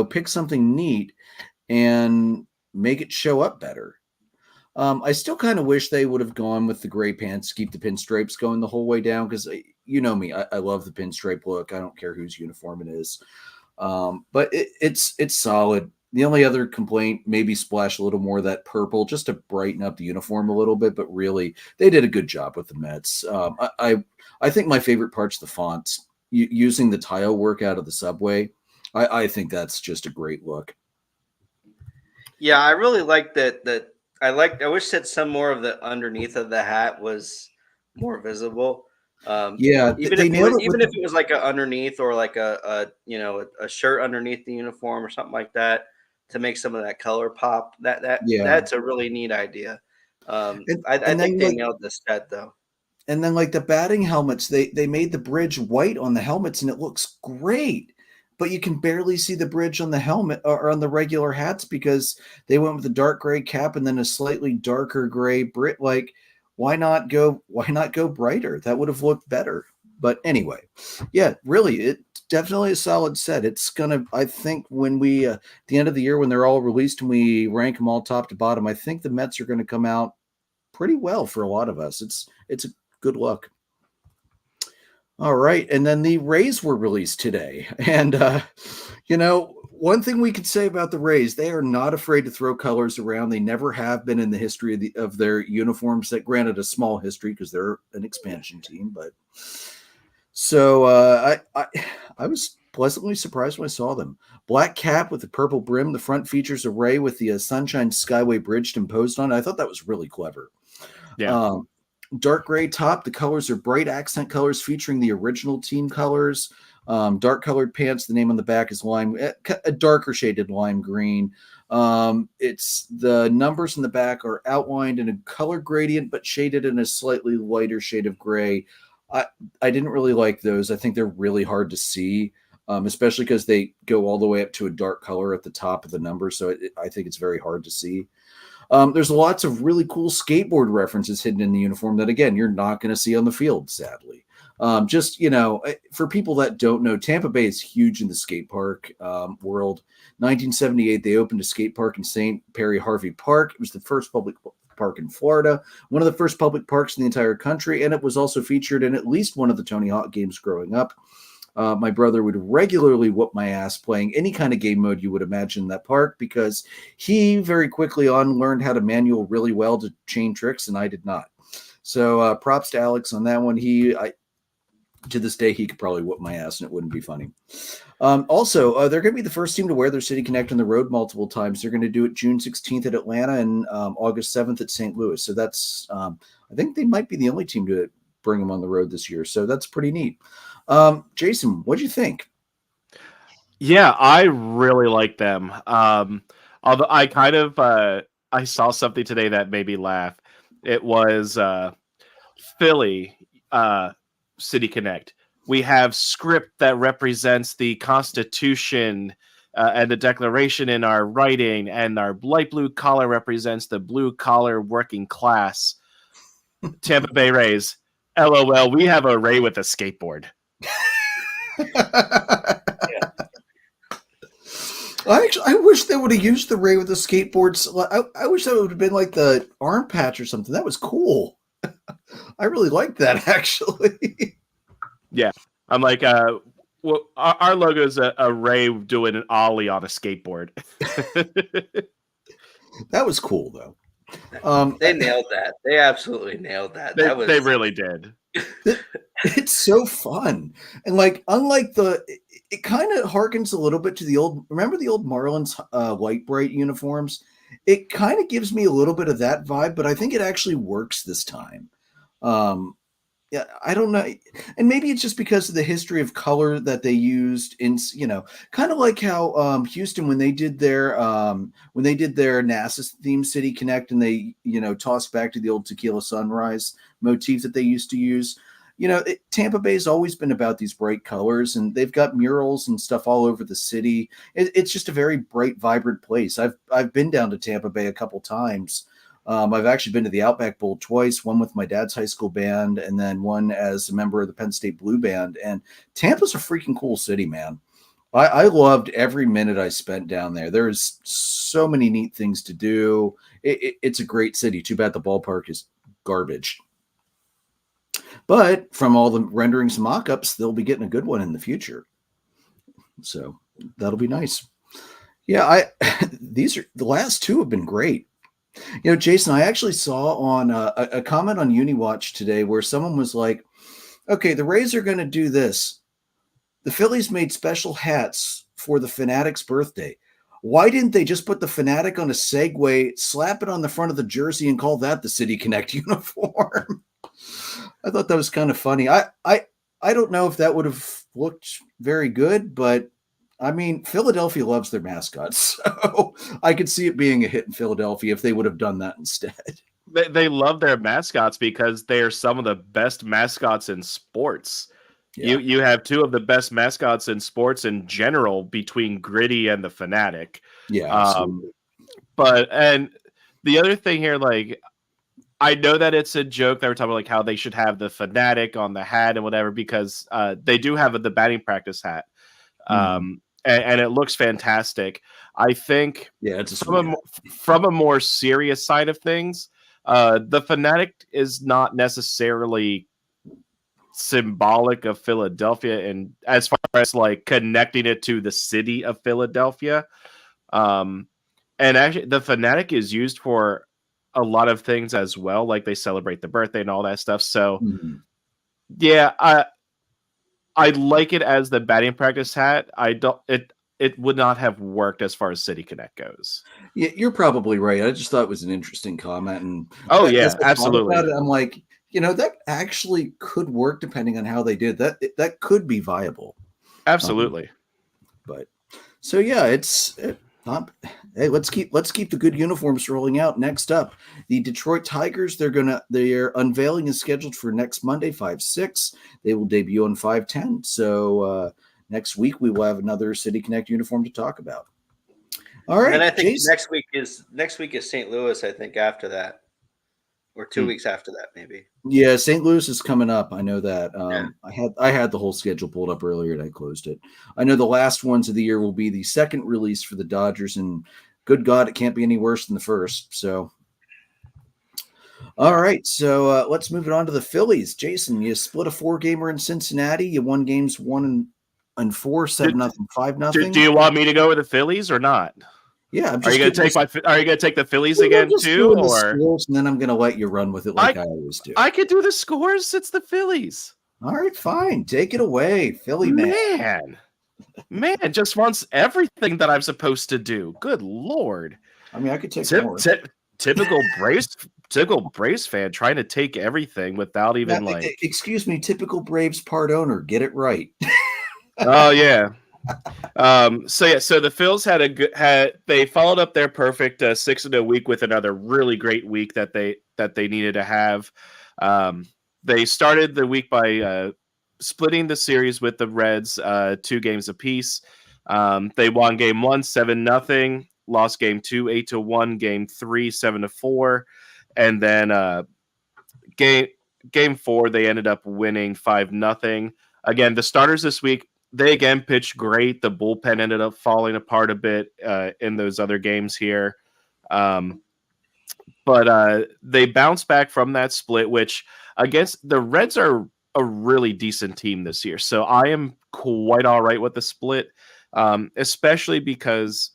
pick something neat and make it show up better. I still kind of wish they would have gone with the gray pants, keep the pinstripes going the whole way down, because you know me, I love the pinstripe look. I don't care whose uniform it is, but it's solid. The only other complaint, maybe splash a little more of that purple just to brighten up the uniform a little bit, but really they did a good job with the Mets. I think my favorite part's the fonts, using the tile work out of the subway. I think that's just a great look. Yeah, I really like that. I wish that some more of the underneath of the hat was more visible. Yeah, even if it was like a underneath or like a shirt underneath the uniform or something like that to make some of that color pop. That's a really neat idea. I think they nailed the set though. And then like the batting helmets, they made the bridge white on the helmets and it looks great. But you can barely see the bridge on the helmet or on the regular hats because they went with a dark gray cap and then a slightly darker gray Brit. Like, why not go brighter? That would have looked better. But anyway, yeah, really, it's definitely a solid set. It's gonna, I think, when we at the end of the year when they're all released and we rank them all top to bottom, I think the Mets are going to come out pretty well for a lot of us. It's a good look. All right. And then the Rays were released today. And, one thing we could say about the Rays, they are not afraid to throw colors around. They never have been in the history of their uniforms. That granted a small history because they're an expansion team. But so I was pleasantly surprised when I saw them. Black cap with the purple brim. The front features a ray with the Sunshine Skyway bridge imposed on it. I thought that was really clever. Yeah. Dark gray top. The colors are bright accent colors featuring the original team colors. Dark colored pants. The name on the back is a darker shaded lime green. It's the numbers in the back are outlined in a color gradient, but shaded in a slightly lighter shade of gray. I didn't really like those. I think they're really hard to see, especially because they go all the way up to a dark color at the top of the number. So I think it's very hard to see. There's lots of really cool skateboard references hidden in the uniform that, again, you're not going to see on the field, sadly. For people that don't know, Tampa Bay is huge in the skate park world. 1978, they opened a skate park in St. Perry Harvey Park. It was the first public park in Florida, one of the first public parks in the entire country, and it was also featured in at least one of the Tony Hawk games growing up. My brother would regularly whoop my ass playing any kind of game mode you would imagine in that park because he very quickly on learned how to manual really well to chain tricks, and I did not. So props to Alex on that one. To this day, he could probably whoop my ass and it wouldn't be funny. Also, they're going to be the first team to wear their City Connect on the road multiple times. They're going to do it June 16th at Atlanta and August 7th at St. Louis. So that's, I think they might be the only team to bring them on the road this year. So that's pretty neat. Jason, what do you think? Yeah, I really like them. Although I kind of I saw something today that made me laugh. It was Philly City Connect. We have script that represents the Constitution and the Declaration in our writing, and our light blue collar represents the blue collar working class. Tampa Bay Rays. LOL, we have a Ray with a skateboard. I wish they would have used the Ray with the skateboards. I wish that would have been like the arm patch or something. That was cool. I really liked that, actually. Yeah, I'm like, well, our logo is a Ray doing an ollie on a skateboard. That was cool, though. They nailed that. They absolutely nailed that. They really did. It's so fun, and like, unlike it kind of harkens a little bit to the old. Remember the old Marlins light bright uniforms? It kind of gives me a little bit of that vibe, but I think it actually works this time. Yeah, I don't know, and maybe it's just because of the history of color that they used in, kind of like how Houston, when they did their NASA theme City Connect, and they tossed back to the old Tequila Sunrise motif that they used to use. Tampa Bay's always been about these bright colors, and they've got murals and stuff all over the city. It's just a very bright, vibrant place. I've been down to Tampa Bay a couple times. I've actually been to the Outback Bowl twice, one with my dad's high school band, and then one as a member of the Penn State Blue Band. And Tampa's a freaking cool city, man. I loved every minute I spent down there. There's so many neat things to do. It's a great city. Too bad the ballpark is garbage. But from all the renderings and mock-ups, they'll be getting a good one in the future. So that'll be nice. Yeah, the last two have been great. Jason, I actually saw on a comment on UniWatch today where someone was like, okay, the Rays are going to do this. The Phillies made special hats for the Fanatic's birthday. Why didn't they just put the Fanatic on a Segway, slap it on the front of the jersey, and call that the City Connect uniform? I thought that was kind of funny. I don't know if that would have looked very good, but I mean, Philadelphia loves their mascots, so I could see it being a hit in Philadelphia if they would have done that instead. They love their mascots because they are some of the best mascots in sports. Yeah. You have two of the best mascots in sports in general between Gritty and the Fanatic. Yeah, absolutely. And the other thing here, like, I know that it's a joke that we're talking about, like how they should have the Fanatic on the hat and whatever, because they do have the batting practice hat. And it looks fantastic. I think it's from a more serious side of things, the Fanatic is not necessarily symbolic of Philadelphia, and as far as like connecting it to the city of Philadelphia. And actually the Fanatic is used for a lot of things as well, like they celebrate the birthday and all that stuff. So I like it as the batting practice hat. It would not have worked as far as City Connect goes. Yeah, you're probably right. I just thought it was an interesting comment. And absolutely. I'm like, that actually could work depending on how they did that. That could be viable. Absolutely. But so yeah, hey, let's keep the good uniforms rolling out. Next up, the Detroit Tigers. Their unveiling is scheduled for next Monday, 5/6. They will debut on 5/10. So next week we will have another City Connect uniform to talk about. All right. And I think Jason, next week is St. Louis. I think after that, or 2 weeks after that, maybe. Yeah, St. Louis is coming up. I know that. I had the whole schedule pulled up earlier and I closed it. I know the last ones of the year will be the second release for the Dodgers, and good God, it can't be any worse than the first. So, all right. So let's move it on to the Phillies. Jason, you split a 4-gamer in Cincinnati. You won games 1 and 4, 7-0, 5-0. Do you want me to go with the Phillies or not? Yeah, Are you going to take the Phillies again too, or scores, and then I'm going to to run with it like I always do. I could do the scores. It's the Phillies. All right, fine. Take it away, Philly man. Man, just wants everything that I'm supposed to do. Good Lord. I mean, I could take more. Typical Braves fan trying to take everything without even excuse me, typical Braves part owner. Get it right. Oh yeah. So the Phils they followed up their perfect 6-0 week with another really great week that they needed to have. They started the week by splitting the series with the Reds 2 games apiece. They won game 1 7-0, lost game 2 8-1, game 3 7-4, and then game 4 they ended up winning 5-0. Again, the starters this week, they again pitched great. The bullpen ended up falling apart a bit in those other games here. But they bounced back from that split, which against the Reds are a really decent team this year. So I am quite all right with the split, especially because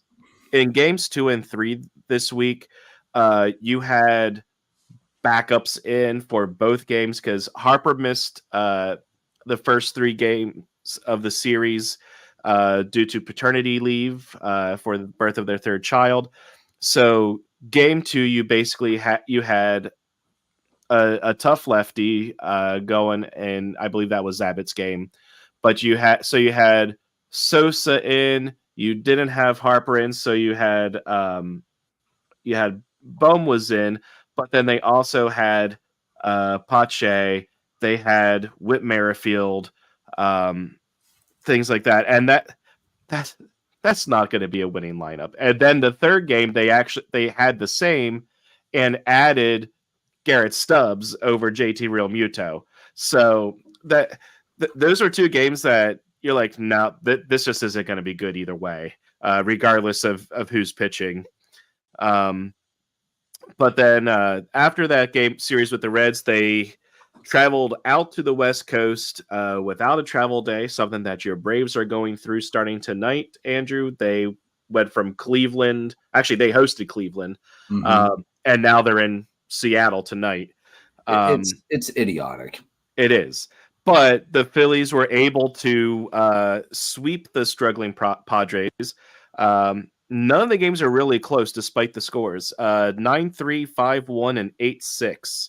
in games 2 and 3 this week, you had backups in for both games because Harper missed the first 3 games of the series due to paternity leave for the birth of their 3rd child. So game 2, you basically had a tough lefty going, and I believe that was Zabit's game. But you had Sosa in. You didn't have Harper in, so you had Bohm was in, but then they also had Pache. They had Whit Merrifield, things like that, and that's not going to be a winning lineup. And then the 3rd game, they had the same and added Garrett Stubbs over JT Real Muto. So those are 2 games that you're like, no, this just isn't going to be good either way, regardless of who's pitching. But then after that game series with the Reds, they traveled out to the West Coast without a travel day, something that your Braves are going through starting tonight, Andrew. They went from Cleveland. Actually, they hosted Cleveland, and now they're in Seattle tonight. It's idiotic. It is. But the Phillies were able to sweep the struggling Padres. None of the games are really close despite the scores. 9-3, 5-1, and 8-6.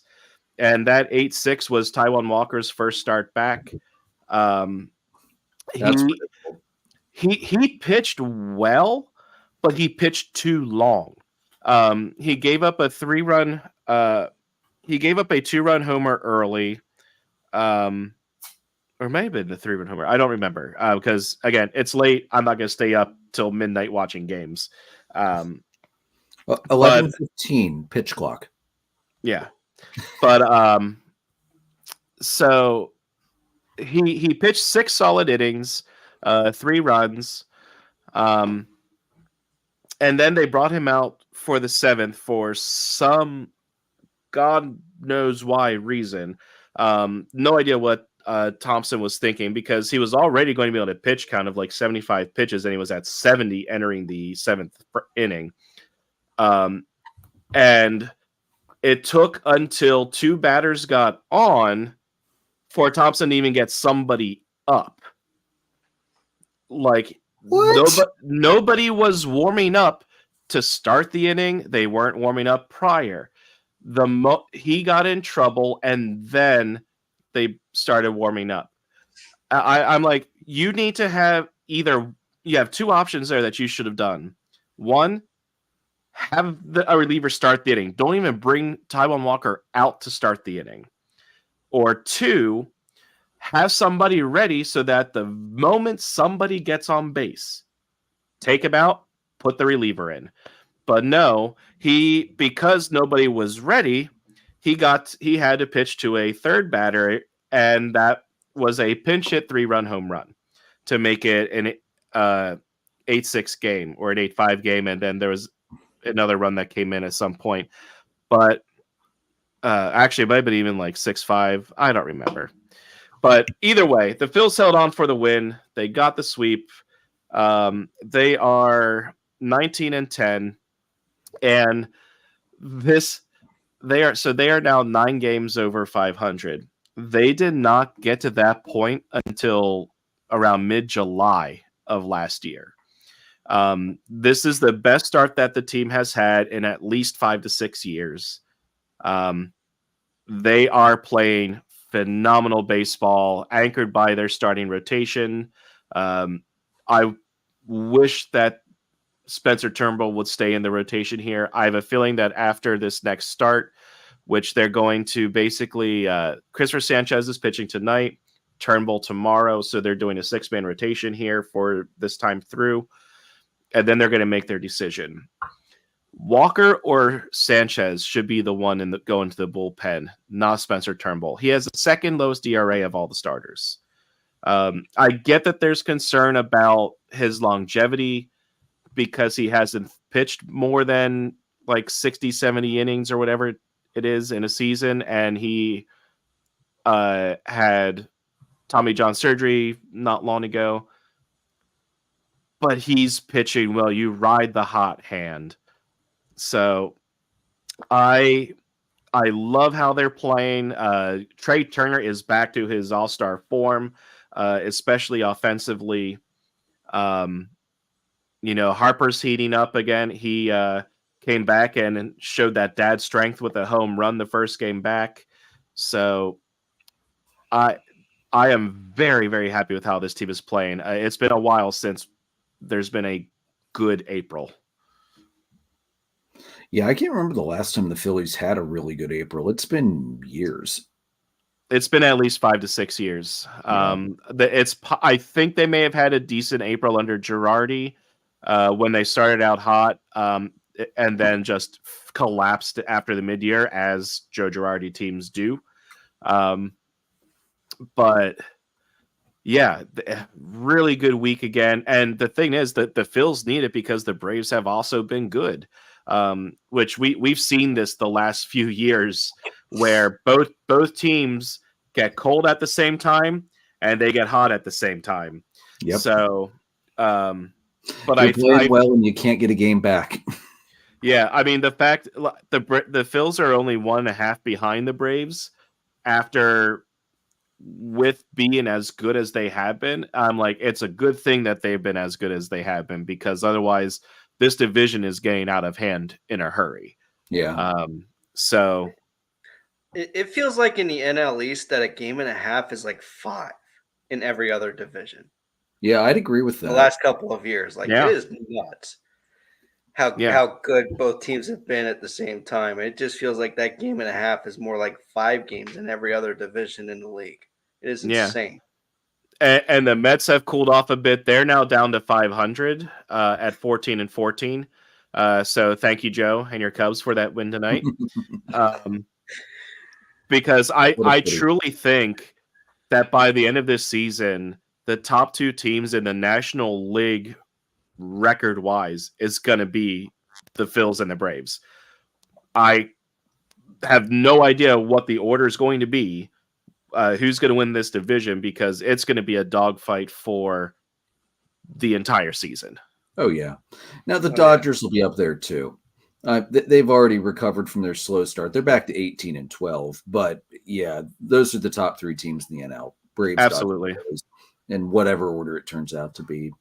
And that 8-6 was Taijuan Walker's first start back. He pitched well, but he pitched too long. He gave up a 3-run he gave up a 2-run homer early. Or may have been the 3-run homer. I don't remember because again, it's late. I'm not going to stay up till midnight watching games. 11:15 pitch clock. Yeah, but so he pitched 6 solid innings, 3 runs, and then they brought him out for the 7th for some God knows why reason. No idea what Thompson was thinking because he was already going to be able to pitch kind of like 75 pitches and he was at 70 entering the 7th inning. And it took until 2 batters got on for Thompson to even get somebody up. Like nobody was warming up to start the inning. They weren't warming up prior. He got in trouble and then they started warming up. I'm like, you need to have you have 2 options there that you should have done. One, have a reliever start the inning. Don't even bring Taijuan Walker out to start the inning. Or 2, have somebody ready so that the moment somebody gets on base, take him out, put the reliever in. But no, because nobody was ready, he had to pitch to a 3rd batter, and that was a pinch hit 3-run home run to make it an 8-6 game or an 8-5 game, and then there was another run that came in at some point. But actually, it might have been even like 6-5. I don't remember. But either way, the Phils held on for the win. They got the sweep. They are 19-10. And they are now 9 games over 500. They did not get to that point until around mid-July of last year. This is the best start that the team has had in at least 5 to 6 years. They are playing phenomenal baseball, anchored by their starting rotation. I wish that Spencer Turnbull would stay in the rotation here. I have a feeling that after this next start, which they're going to basically Christopher Sanchez is pitching tonight, Turnbull tomorrow, so they're doing a 6-man rotation here for this time through, and then they're going to make their decision. Walker or Sanchez should be the one go into the bullpen, not Spencer Turnbull. He has the second lowest ERA of all the starters. I get that there's concern about his longevity because he hasn't pitched more than like 60, 70 innings or whatever it is in a season, and he had Tommy John surgery not long ago. But he's pitching well. You ride the hot hand. So I love how they're playing. Trey Turner is back to his all-star form, especially offensively. Harper's heating up again. He came back and showed that dad strength with a home run the first game back. So I am very, very happy with how this team is playing. It's been a while since there's been a good April. Yeah, I can't remember the last time the Phillies had a really good April. It's been years. It's been at least 5 to 6 years. Yeah. I think they may have had a decent April under Girardi when they started out hot and then just collapsed after the mid-year, as Joe Girardi teams do. But yeah, really good week again. And the thing is that the Phils need it because the Braves have also been good, which we've seen this the last few years where both teams get cold at the same time and they get hot at the same time. Yep. So, but you're playing well and you can't get a game back. Yeah, I mean the fact the Phils are only 1.5 behind the Braves after. With being as good as they have been, I'm like, it's a good thing that they've been as good as they have been, because otherwise this division is getting out of hand in a hurry. Yeah. So it feels like in the NL East that a game and a half is like 5 in every other division. Yeah, I'd agree with that. The last couple of years, it is nuts how good both teams have been at the same time. It just feels like that game and a half is more like 5 games in every other division in the league. It is insane. And the Mets have cooled off a bit. They're now down to 500 at 14-14. So thank you, Joe, and your Cubs for that win tonight. Because I truly think that by the end of this season, the top 2 teams in the National League record-wise is going to be the Phils and the Braves. I have no idea what the order is going to be, who's going to win this division, because it's going to be a dogfight for the entire season. Oh, yeah. Now, the Dodgers will be up there, too. They've already recovered from their slow start. They're back to 18-12. But, yeah, those are the top 3 teams in the NL. Braves, absolutely. Dodgers, in whatever order it turns out to be.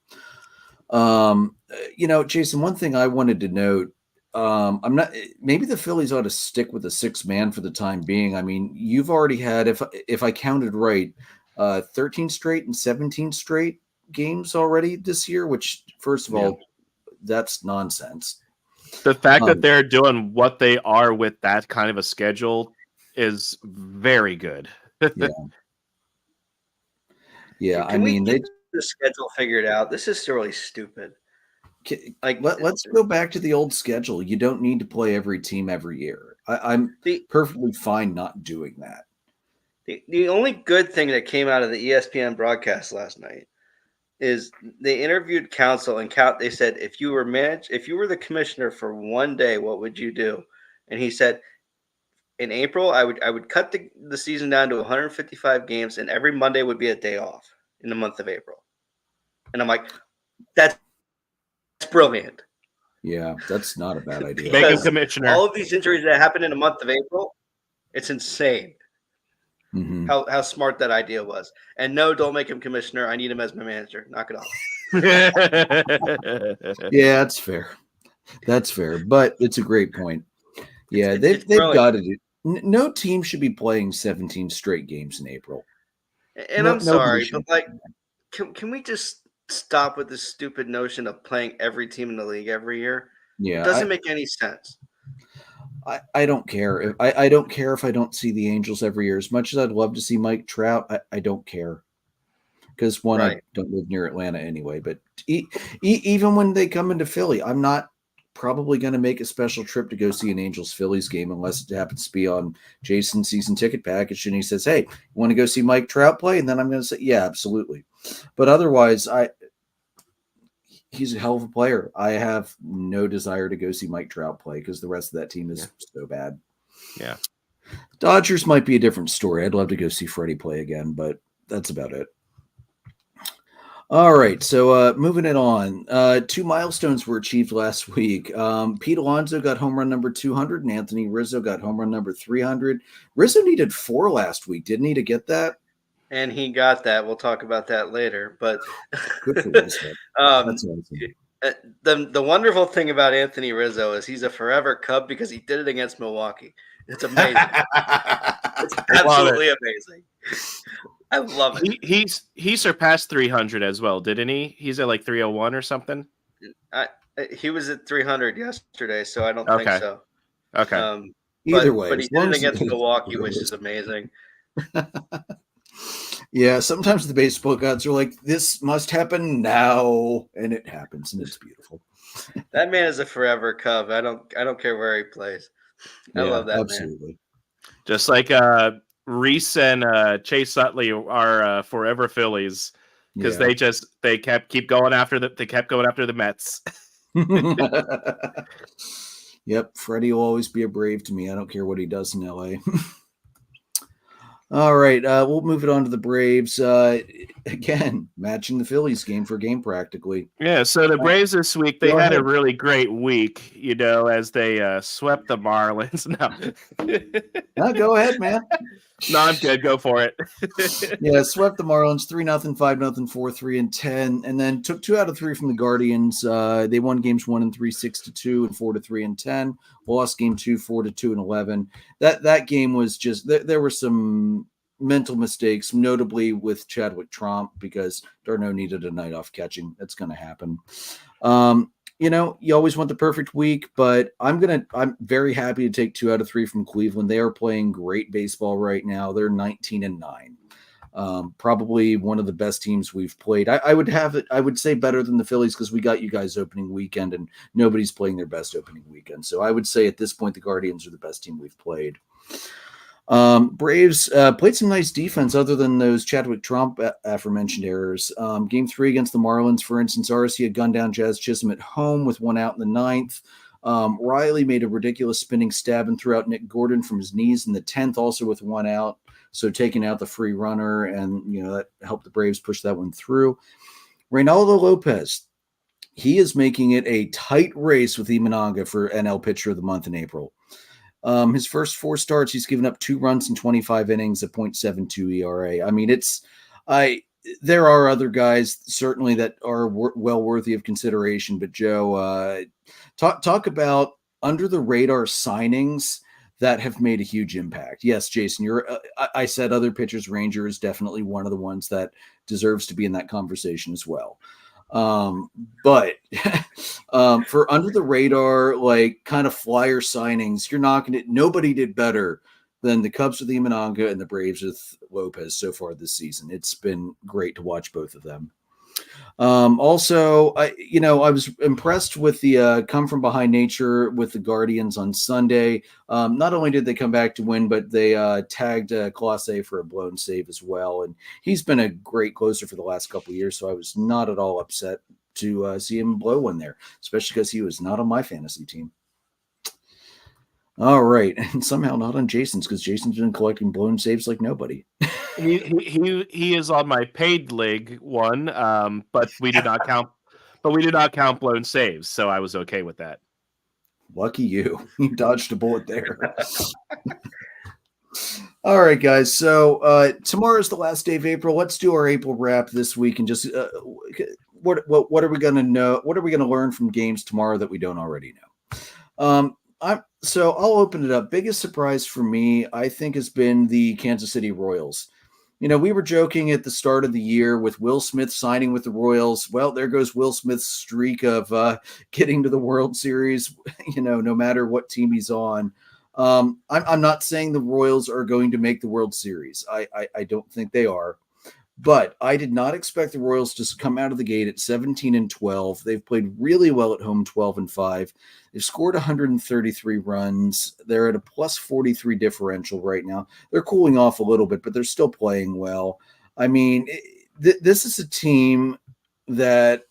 Jason, one thing I wanted to note, maybe the Phillies ought to stick with a 6-man for the time being. I mean, you've already had, if I counted right, 13 straight and 17 straight games already this year, which, first of all, that's nonsense. The fact that they're doing what they are with that kind of a schedule is very good. Yeah. Can we get the schedule figured out? This is really stupid. Let's go back to the old schedule. You don't need to play every team every year. I'm perfectly fine not doing that. The only good thing that came out of the ESPN broadcast last night is they interviewed Counsell, and they said, if you were the commissioner for one day, what would you do? And he said, in April, I would cut the season down to 155 games, and every Monday would be a day off in the month of April. And I'm like, that's brilliant. Yeah, that's not a bad idea. Make him commissioner. All of these injuries that happened in the month of April, it's insane. Mm-hmm. How smart that idea was. And no, don't make him commissioner. I need him as my manager. Knock it off. Yeah, that's fair. That's fair. But it's a great point. Yeah, they've got to do. No team should be playing 17 straight games in April. And I'm sorry, but can we just stop with this stupid notion of playing every team in the league every year. Yeah, Doesn't make any sense. I don't care. I don't care if I don't see the Angels every year. As much as I'd love to see Mike Trout, I don't care. Because one, I don't live near Atlanta anyway. But even when they come into Philly, I'm not probably going to make a special trip to go see an Angels Phillies game unless it happens to be on Jason's season ticket package and he says, "Hey, you want to go see Mike Trout play?" And then I'm going to say, "Yeah, absolutely." But otherwise, he's a hell of a player. I have no desire to go see Mike Trout play because the rest of that team is so bad. Yeah. Dodgers might be a different story. I'd love to go see Freddie play again, but that's about it. All right, so moving it on. 2 milestones were achieved last week. Pete Alonso got home run number 200, and Anthony Rizzo got home run number 300. Rizzo needed 4 last week, didn't he, to get that? And he got that. We'll talk about that later. But good for Rizzo. That's awesome. The wonderful thing about Anthony Rizzo is he's a forever Cub because he did it against Milwaukee. It's amazing. It's absolutely amazing. I love it. He surpassed 300 as well, didn't he? He's at like 301 or something. He was at 300 yesterday, so I don't think so. Okay. Either way, but he did it against Milwaukee, which is amazing. Yeah, sometimes the baseball gods are like, "This must happen now," and it happens, and it's beautiful. That man is a forever Cub. I don't care where he plays. I love that absolutely. Man. Just like Reese and Chase Utley are forever Phillies because they kept going after the Mets. Yep, Freddie will always be a Brave to me. I don't care what he does in LA. All right, we'll move it on to the Braves. Again, matching the Phillies game for game practically. Yeah, so the Braves this week, they had a really great week, as they swept the Marlins. No, go ahead, man. No, I'm good. Go for it. Yeah, swept the Marlins 3-0, 5-0, 4-3, and 10, and then took 2 out of 3 from the Guardians. They won games 1 and 3, 6-2, and 4-3 and 10. Lost game 2, 4-2 and 11. That game was just there were some mental mistakes, notably with Chadwick Tromp because d'Arnaud needed a night off catching. That's going to happen. You always want the perfect week, but I'm very happy to take 2 out of 3 from Cleveland. They are playing great baseball right now. They're 19-9. Probably one of the best teams we've played. I would say better than the Phillies because we got you guys opening weekend and nobody's playing their best opening weekend. So I would say at this point, the Guardians are the best team we've played. Braves played some nice defense other than those Chadwick Tromp aforementioned errors. Game 3 against the Marlins, for instance, Arcia gunned down Jazz Chisholm at home with 1 out in the 9th. Riley made a ridiculous spinning stab and threw out Nick Gordon from his knees in the 10th, also with 1 out. So taking out the free runner, and that helped the Braves push that one through. Reynaldo Lopez, he is making it a tight race with Imanaga for NL Pitcher of the Month in April. His first 4 starts, he's given up 2 runs in 25 innings, a .72 ERA. I mean, there are other guys certainly that are well worthy of consideration, but Joe, talk about under the radar signings that have made a huge impact. Yes, Jason, I said other pitchers. Ranger is definitely one of the ones that deserves to be in that conversation as well. But for under the radar, like kind of flyer signings, nobody did better than the Cubs with Imanaga and the Braves with Lopez so far this season. It's been great to watch both of them. Also, I was impressed with the come from behind nature with the Guardians on Sunday. Not only did they come back to win, but they tagged Colossae for a blown save as well. And he's been a great closer for the last couple of years, so I was not at all upset to see him blow one there, especially because he was not on my fantasy team. All right, and somehow not on Jason's because Jason's been collecting blown saves like nobody. He is on my paid league one, but we do not count. But we do not count blown saves, so I was okay with that. Lucky you! You dodged a bullet there. All right, guys. So tomorrow is the last day of April. Let's do our April wrap this week and just what are we going to know? What are we going to learn from games tomorrow that we don't already know? So I'll open it up. Biggest surprise for me, I think, has been the Kansas City Royals. We were joking at the start of the year with Will Smith signing with the Royals. Well, there goes Will Smith's streak of getting to the World Series, no matter what team he's on. I'm not saying the Royals are going to make the World Series. I don't think they are. But I did not expect the Royals to come out of the gate at 17-12. They've played really well at home, 12-5. They've scored 133 runs. They're at a plus 43 differential right now. They're cooling off a little bit, but they're still playing well. I mean, this is a team that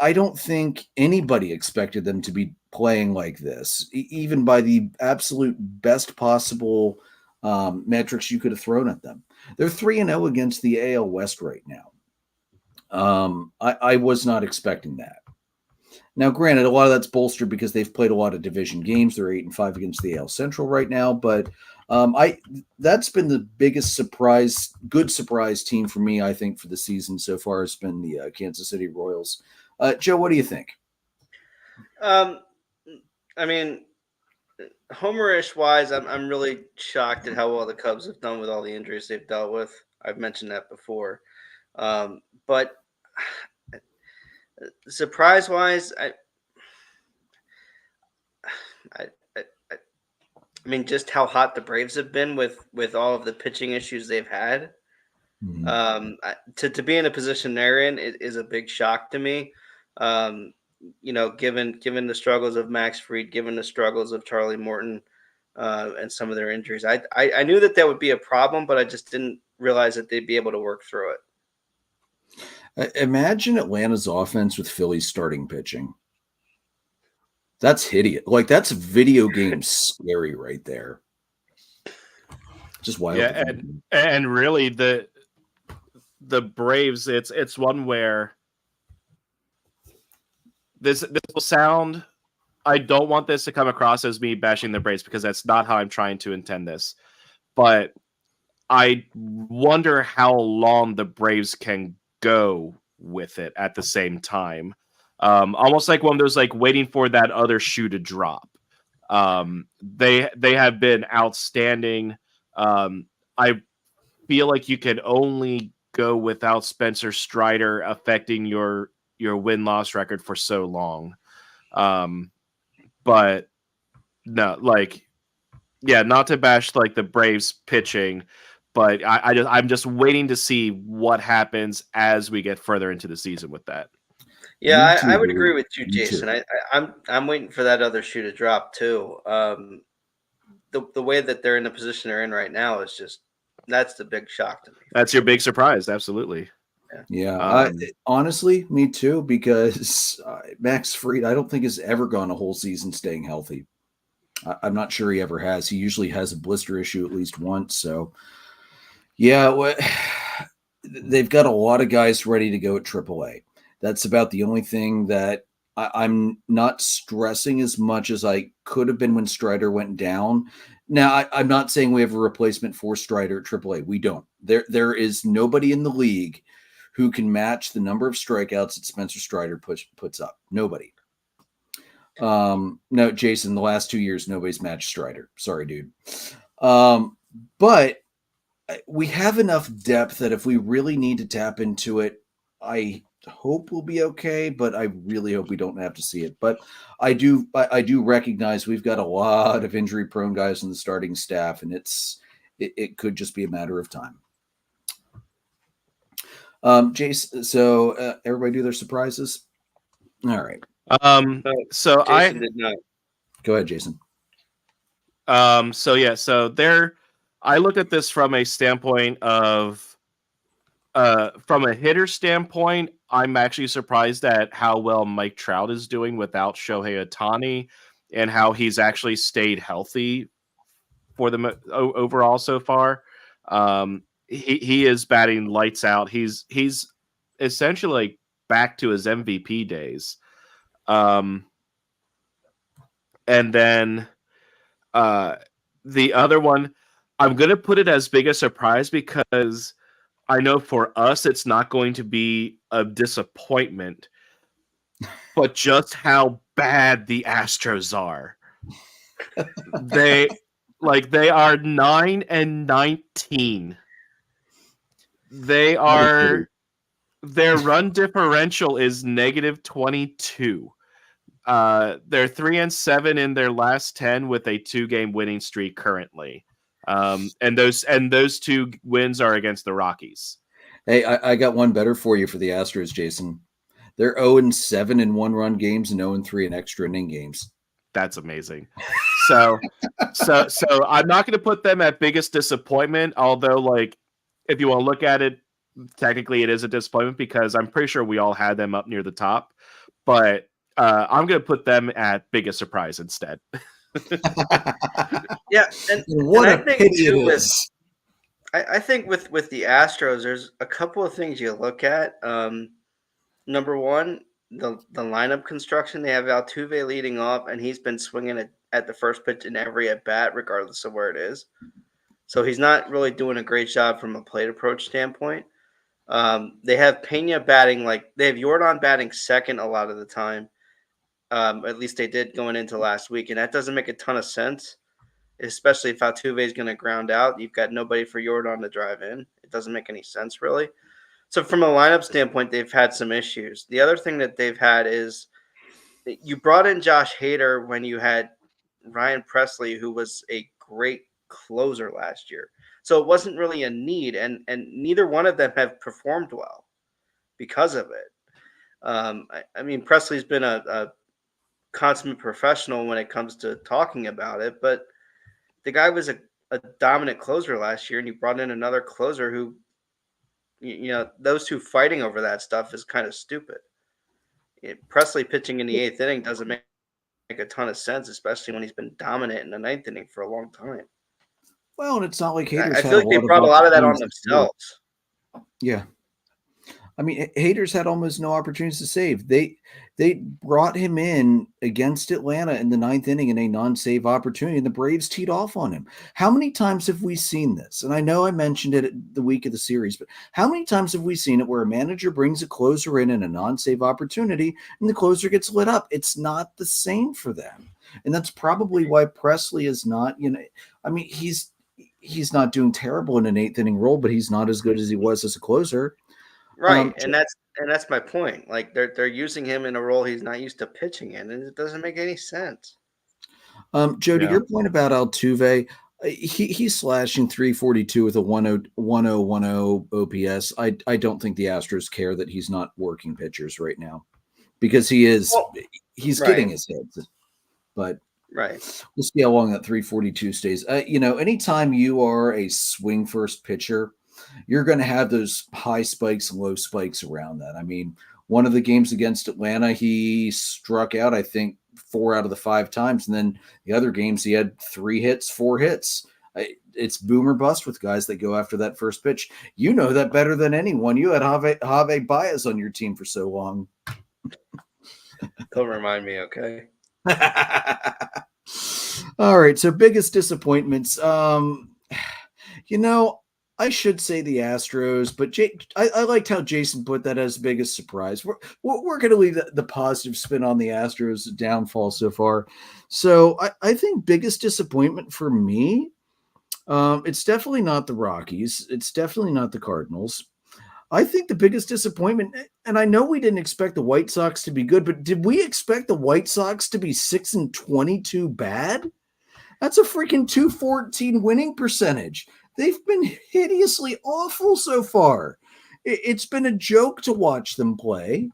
I don't think anybody expected them to be playing like this, even by the absolute best possible metrics you could have thrown at them. They're 3-0 against the AL West right now. I was not expecting that. Now, granted, a lot of that's bolstered because they've played a lot of division games. They're 8-5 against the AL Central right now, but that's been the biggest good surprise team for me, I think, for the season so far has been the Kansas City Royals. Joe, what do you think? I mean, homerish wise, I'm really shocked at how well the Cubs have done with all the injuries they've dealt with. I've mentioned that before, but surprise wise, I mean, just how hot the Braves have been with all of the pitching issues they've had. Mm-hmm. To be in a position they're in is a big shock to me. Given the struggles of Max Fried, given the struggles of Charlie Morton, and some of their injuries, I knew that would be a problem, but I just didn't realize that they'd be able to work through it. Imagine Atlanta's offense with Philly's starting pitching. That's hideous. Like, that's video game scary right there. Just wild. Yeah, and really the Braves, it's one where this will sound. I don't want this to come across as me bashing the Braves because that's not how I'm trying to intend this. But I wonder how long the Braves can go with it at the same time. Almost like one of those, like, waiting for that other shoe to drop. They have been outstanding. I feel like you can only go without Spencer Strider affecting your win-loss record for so long. But no, not to bash like the Braves pitching, but I'm just waiting to see what happens as we get further into the season with that. Yeah, I would agree with you, Jason. I'm waiting for that other shoe to drop too. The way that they're in the position they're in right now is just, that's the big shock to me. That's your big surprise, absolutely. Yeah, honestly, me too, because Max Fried, I don't think has ever gone a whole season staying healthy. I'm not sure he ever has. He usually has a blister issue at least once. So, yeah, they've got a lot of guys ready to go at AAA. That's about the only thing that I'm not stressing as much as I could have been when Strider went down. Now, I'm not saying we have a replacement for Strider at AAA. We don't. There is nobody in the league who can match the number of strikeouts that Spencer Strider puts up. Nobody. No, Jason, the last 2 years, nobody's matched Strider. Sorry, dude. But we have enough depth that if we really need to tap into it, I hope we'll be okay, but I really hope we don't have to see it. But I do recognize we've got a lot of injury-prone guys in the starting staff, and it could just be a matter of time. Jason, so everybody do their surprises. All right. So Jason did not. Go ahead, Jason. So there, I looked at this from a standpoint of, from a hitter standpoint, I'm actually surprised at how well Mike Trout is doing without Shohei Ohtani, and how he's actually stayed healthy for them overall so far. He is batting lights out. He's essentially back to his MVP days. And then the other one, I'm going to put it as big a surprise because I know for us it's not going to be a disappointment, but just how bad the Astros are. They are 9-19 They are. Their run differential is -22. They're 3-7 in their last 10 with a 2-game winning streak currently. And those 2 wins are against the Rockies. Hey, I got one better for you for the Astros, Jason. They're 0-7 in one-run games and 0-3 in extra inning games. That's amazing. So I'm not going to put them at biggest disappointment, although, like, if you want to look at it, technically it is a disappointment because I'm pretty sure we all had them up near the top. But I'm going to put them at biggest surprise instead. Yeah, and what and a pity it is. I think with the Astros, there's a couple of things you look at. Number one, the lineup construction. They have Altuve leading off, and he's been swinging at the first pitch in every at bat, regardless of where it is. So he's not really doing a great job from a plate approach standpoint. They have Pena batting they have Jordan batting second a lot of the time. At least they did going into last week, and that doesn't make a ton of sense, especially if Altuve is going to ground out. You've got nobody for Jordan to drive in. It doesn't make any sense, really. So from a lineup standpoint, they've had some issues. The other thing that they've had is you brought in Josh Hader when you had Ryan Presley, who was a great closer last year. So it wasn't really a need, and neither one of them have performed well because of it. I mean, Presley's been a consummate professional when it comes to talking about it, but the guy was a dominant closer last year, and you brought in another closer who, those 2 fighting over that stuff is kind of stupid. Presley pitching in the 8th inning doesn't make a ton of sense, especially when he's been dominant in the 9th inning for a long time. Well, and it's not like Hader's I feel like they brought a lot of that on themselves. Yeah. I mean, Hader's had almost no opportunities to save. They brought him in against Atlanta in the 9th inning in a non-save opportunity, and the Braves teed off on him. How many times have we seen this? And I know I mentioned it the week of the series, but how many times have we seen it where a manager brings a closer in a non-save opportunity and the closer gets lit up? It's not the same for them. And that's probably why Presley is not, I mean, he's not doing terrible in an 8th inning role, but he's not as good as he was as a closer. Right, and that's my point. Like they're using him in a role he's not used to pitching in, and it doesn't make any sense. Joe, to your point about Altuve, he's slashing 342 with a 1010 OPS. I don't think the Astros care that he's not working pitchers right now because he's getting his hits. But right, we'll see how long that 342 stays. Anytime you are a swing first pitcher, you're going to have those high spikes and low spikes around that. I mean, one of the games against Atlanta, he struck out, I think, 4 out of the 5 times. And then the other games, he had 3 hits, 4 hits. It's boom or bust with guys that go after that first pitch. You know that better than anyone. You had Javi Baez on your team for so long. Don't remind me, okay? All right, so biggest disappointments. I should say the Astros, but I liked how Jason put that as biggest surprise. We're going to leave the positive spin on the Astros' downfall so far. So I think biggest disappointment for me, it's definitely not the Rockies. It's definitely not the Cardinals. I think the biggest disappointment, and I know we didn't expect the White Sox to be good, but did we expect the White Sox to be 6-22 bad? That's a freaking 214 winning percentage. They've been hideously awful so far. It's been a joke to watch them play.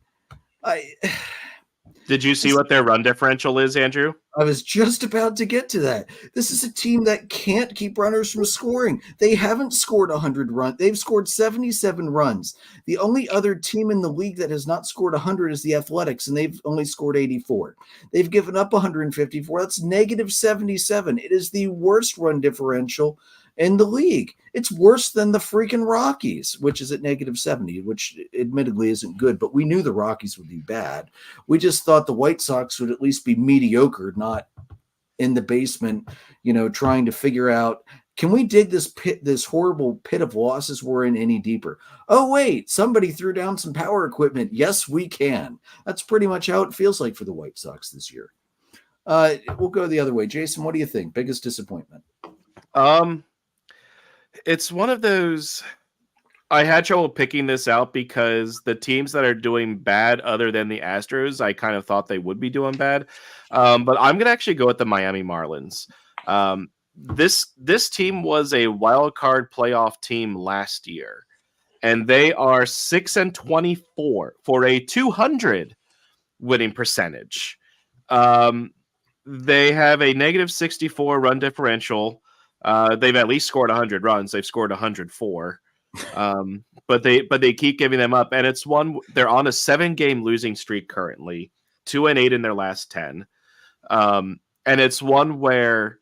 Did you see what their run differential is, Andrew? I was just about to get to that. This is a team that can't keep runners from scoring. They haven't scored 100 runs. They've scored 77 runs. The only other team in the league that has not scored 100 is the Athletics, and they've only scored 84. They've given up 154. That's -77. It is the worst run differential in the league. It's worse than the freaking Rockies, which is at -70, which admittedly isn't good, but we knew the Rockies would be bad. We just thought the White Sox would at least be mediocre, not in the basement, trying to figure out, can we dig this horrible pit of losses we're in any deeper? Oh, wait, somebody threw down some power equipment. Yes, we can. That's pretty much how it feels like for the White Sox this year. We'll go the other way. Jason, what do you think? Biggest disappointment? It's one of those. I had trouble picking this out because the teams that are doing bad, other than the Astros, I kind of thought they would be doing bad. But I'm gonna actually go with the Miami Marlins. This team was a wild card playoff team last year, and they are 6-24 for a 200 winning percentage. They have a negative 64 run differential. They've at least scored 100 runs. They've scored 104. But they keep giving them up, and it's one they're on a 7-game losing streak currently, 2-8 in their last 10. And it's one where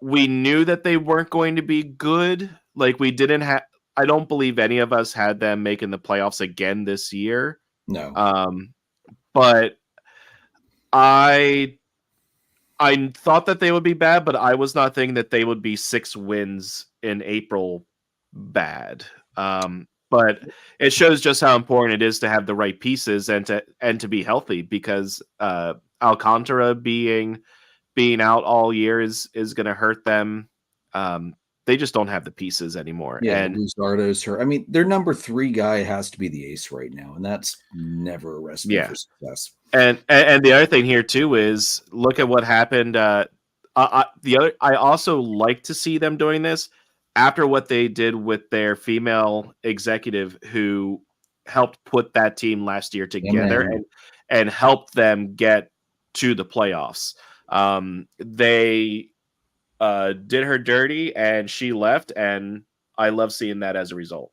we knew that they weren't going to be good. Like we didn't have. I don't believe any of us had them making the playoffs again this year. No. But I thought that they would be bad, but I was not thinking that they would be 6 wins in April bad. But it shows just how important it is to have the right pieces and to be healthy, because Alcantara being out all year is going to hurt them. They just don't have the pieces anymore. Yeah, and Luzardo's hurt. I mean, their number 3 guy has to be the ace right now, and that's never a recipe for success. And the other thing here too is look at what happened. I also like to see them doing this after what they did with their female executive who helped put that team last year together and helped them get to the playoffs. They did her dirty and she left, and I love seeing that as a result.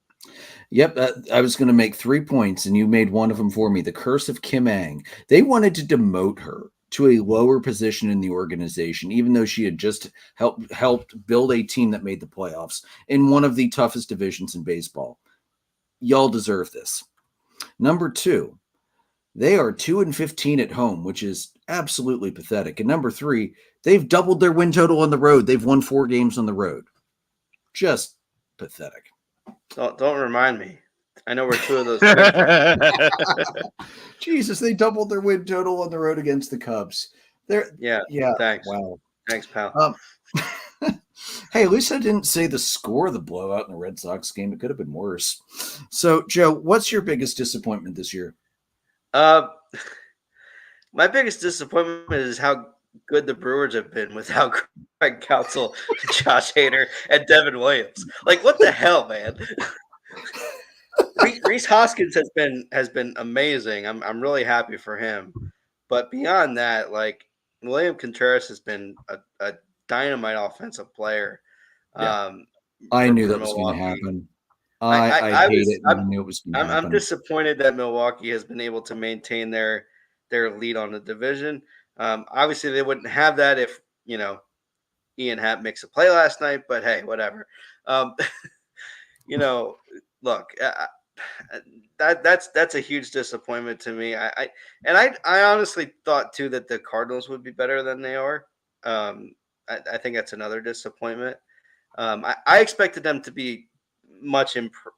Yep, I was going to make 3 points, and you made one of them for me. The curse of Kim Ang. They wanted to demote her to a lower position in the organization, even though she had just helped build a team that made the playoffs in one of the toughest divisions in baseball. Y'all deserve this. Number 2, they are 2-15 at home, which is absolutely pathetic. And number 3, they've doubled their win total on the road. They've won 4 games on the road. Just pathetic. Don't remind me. I know where 2 of those. Jesus, they doubled their win total on the road against the Cubs. Yeah. Thanks. Wow. Thanks, pal. Hey, at least I didn't say the score of the blowout in the Red Sox game. It could have been worse. So, Joe, what's your biggest disappointment this year? My biggest disappointment is how good the Brewers have been without Craig Counsell, Josh Hader, and Devin Williams. Like, what the hell, man? Rhys Hoskins has been amazing. I'm really happy for him. But beyond that, like, William Contreras has been a dynamite offensive player. Yeah. I knew that was going to happen. I hate it. I knew it was going to happen. I'm disappointed that Milwaukee has been able to maintain their lead on the division. Obviously, they wouldn't have that if, Ian Happ makes a play last night, but hey, whatever. Look, that's a huge disappointment to me. I honestly thought too that the Cardinals would be better than they are. I think that's another disappointment. I expected them to be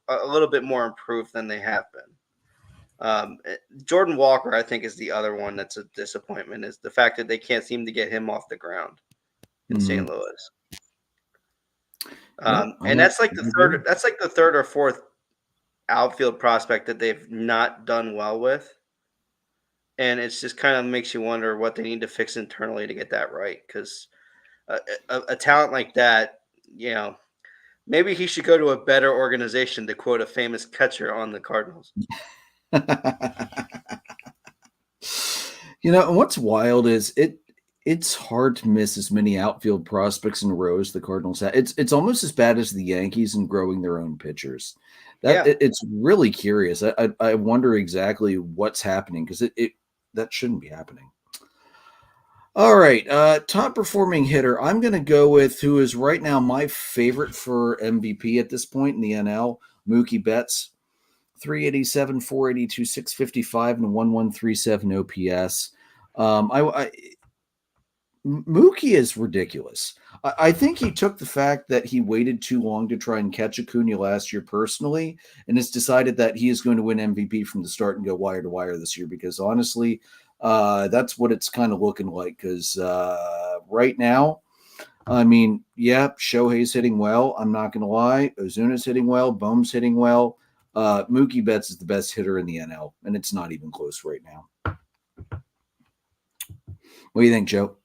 a little bit more improved than they have been. Jordan Walker, I think, is the other one that's a disappointment, is the fact that they can't seem to get him off the ground in St. Louis. And that's like the third or fourth outfield prospect that they've not done well with. And it's just kind of makes you wonder what they need to fix internally to get that right. Because a talent like that, maybe he should go to a better organization, to quote a famous catcher on the Cardinals. And what's wild is it's hard to miss as many outfield prospects in a row as the Cardinals have. It's almost as bad as the Yankees in growing their own pitchers. It's really curious. I wonder exactly what's happening, because that shouldn't be happening. All right, top performing hitter. I'm going to go with who is right now my favorite for MVP at this point in the NL, Mookie Betts. 387, 482, 655, and 1137 OPS. Mookie is ridiculous. I think he took the fact that he waited too long to try and catch Acuna last year personally, and has decided that he is going to win MVP from the start and go wire to wire this year, because honestly, that's what it's kind of looking like. Because right now, I mean, yeah, Shohei's hitting well. I'm not going to lie. Ozuna's hitting well. Bohm's hitting well. Mookie Betts is the best hitter in the NL, and it's not even close right now. What do you think, Joe?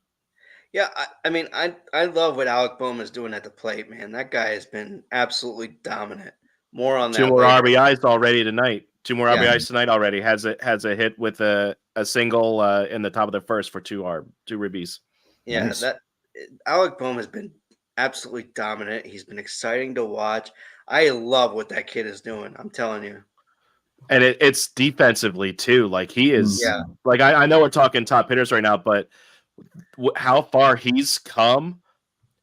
Yeah, I mean, I love what Alec Bohm is doing at the plate, man. That guy has been absolutely dominant. More on Two that more later. RBIs already tonight. Two more Yeah. RBIs tonight already. Has a hit with a single in the top of the first for two ribbies. Yeah, Nice. that Alec Bohm has been absolutely dominant. He's been exciting to watch. I love what that kid is doing. I'm telling you. And it's defensively too. Like he is. Yeah. Like I know we're talking top hitters right now, but how far he's come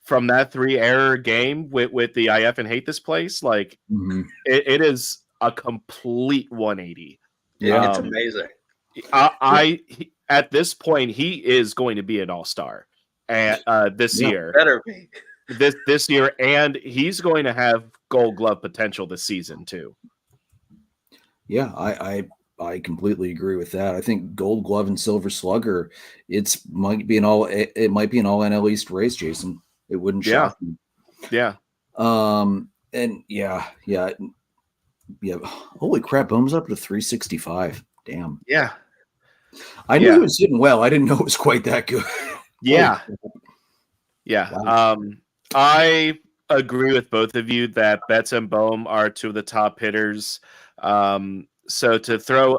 from that 3-error game with the IF and hate this place, like it is a complete 180. Yeah, it's amazing. At this point, he is going to be an all-star this year. Better be. This year, and he's going to have Gold Glove potential this season too. Yeah, I completely agree with that. I think Gold Glove and Silver Slugger, it might be an all NL East race, Jason. It wouldn't shock me. Yeah. And yeah. Holy crap, Bohm's up to 365. Damn. Yeah. I knew he was hitting well. I didn't know it was quite that good. Yeah. Yeah. Wow. I agree with both of you that Betts and Bohm are two of the top hitters. So to throw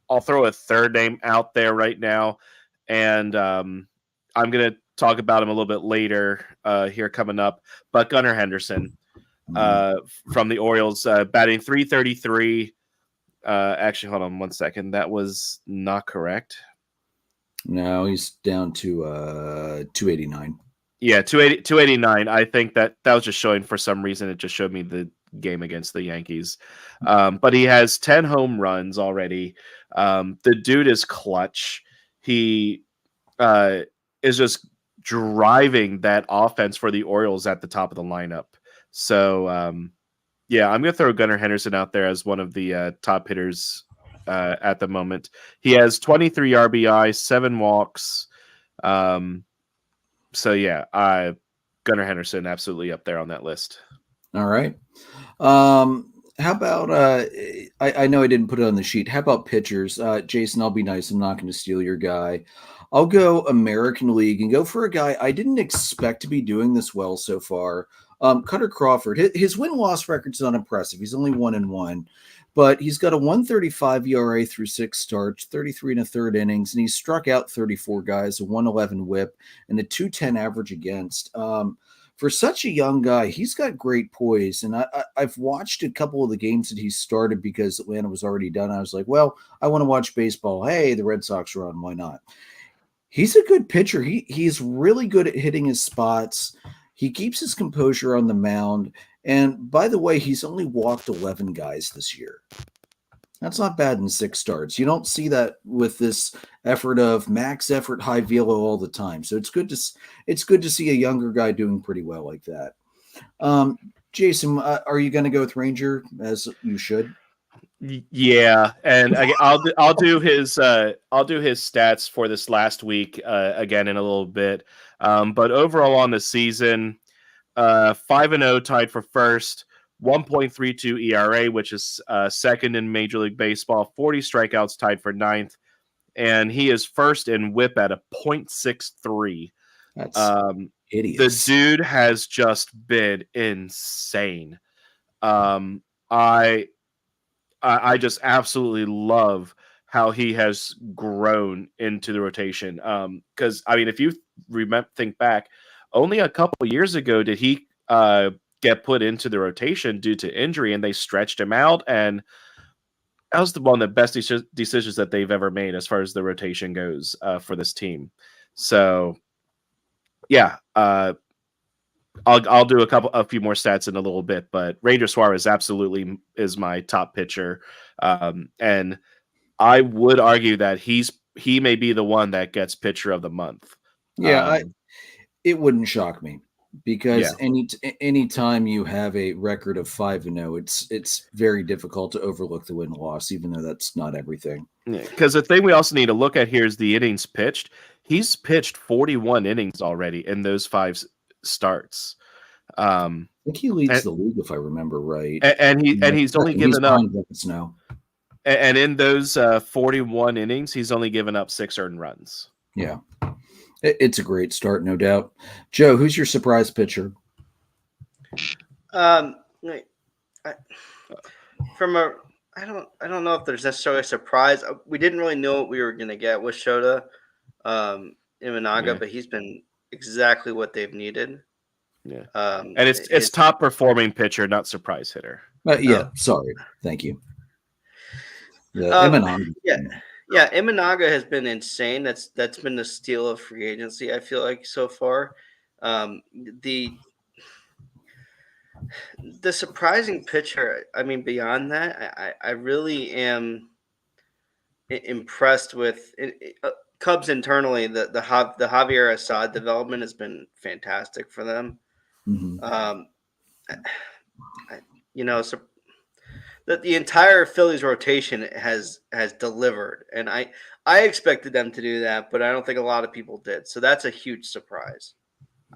I'll throw a third name out there right now, and I'm gonna talk about him a little bit later here coming up. But Gunnar Henderson from the Orioles, batting .333. Actually, hold on one second. That was not correct. No, he's down to 289. Yeah, 289. I think that was just showing for some reason. It just showed me the game against the Yankees. But he has 10 home runs already. The dude is clutch. He is just driving that offense for the Orioles at the top of the lineup. So, yeah, I'm going to throw Gunnar Henderson out there as one of the top hitters at the moment. He has 23 RBI, 7 walks. So, yeah, Gunnar Henderson absolutely up there on that list. All right. How about I know I didn't put it on the sheet. How about pitchers? Jason, I'll be nice. I'm not going to steal your guy. I'll go American League and go for a guy I didn't expect to be doing this well so far. Cutter Crawford. His win-loss record's not impressive. He's only 1-1, but he's got a 1.35 ERA through 6 starts, 33 1/3 innings, and he's struck out 34 guys, a 1.11 WHIP, and a 2.10 average against. For such a young guy, he's got great poise. And I've watched a couple of the games that he started because Atlanta was already done. I was like, well, I want to watch baseball. Hey, the Red Sox are on. Why not? He's a good pitcher. He's really good at hitting his spots. He keeps his composure on the mound. And by the way, he's only walked 11 guys this year. That's not bad in 6 starts. You don't see that with this effort of max effort, high velo all the time. So it's good to see a younger guy doing pretty well like that. Jason, are you going to go with Ranger as you should? Yeah, and I'll do his stats for this last week again in a little bit. But overall on the season, 5-0 tied for first. 1.32 ERA, which is second in Major League Baseball. 40 strikeouts, tied for 9th, and he is first in WHIP at a .63. That's hideous. The dude has just been insane. I just absolutely love how he has grown into the rotation. Because I mean, if you think back, only a couple years ago did he get put into the rotation due to injury, and they stretched him out, and that was one of the best decisions that they've ever made as far as the rotation goes for this team. So yeah, I'll do a few more stats in a little bit, but Ranger Suarez absolutely is my top pitcher, and I would argue that he may be the one that gets pitcher of the month. Yeah, it wouldn't shock me. Because any time you have a record of 5-0, it's very difficult to overlook the win-loss, even though that's not everything. Because the thing we also need to look at here is the innings pitched. He's pitched 41 innings already in those 5 starts. I think he leads the league, if I remember right. And he's only given up now. And in those 41 innings, he's only given up 6 earned runs. Yeah, it's a great start, no doubt. Joe, who's your surprise pitcher? I don't know if there's necessarily a surprise. We didn't really know what we were going to get with Shota Imanaga, but he's been exactly what they've needed. Yeah, and it's top performing pitcher, not surprise hitter. Sorry, thank you. Imanaga. Imanaga has been insane. That's been the steal of free agency, I feel like, so far. The surprising pitcher, I mean, beyond that, I really am impressed with Cubs internally. The Javier Assad development has been fantastic for them. Mm-hmm. The entire Phillies rotation has delivered, and I expected them to do that, but I don't think a lot of people did. So that's a huge surprise.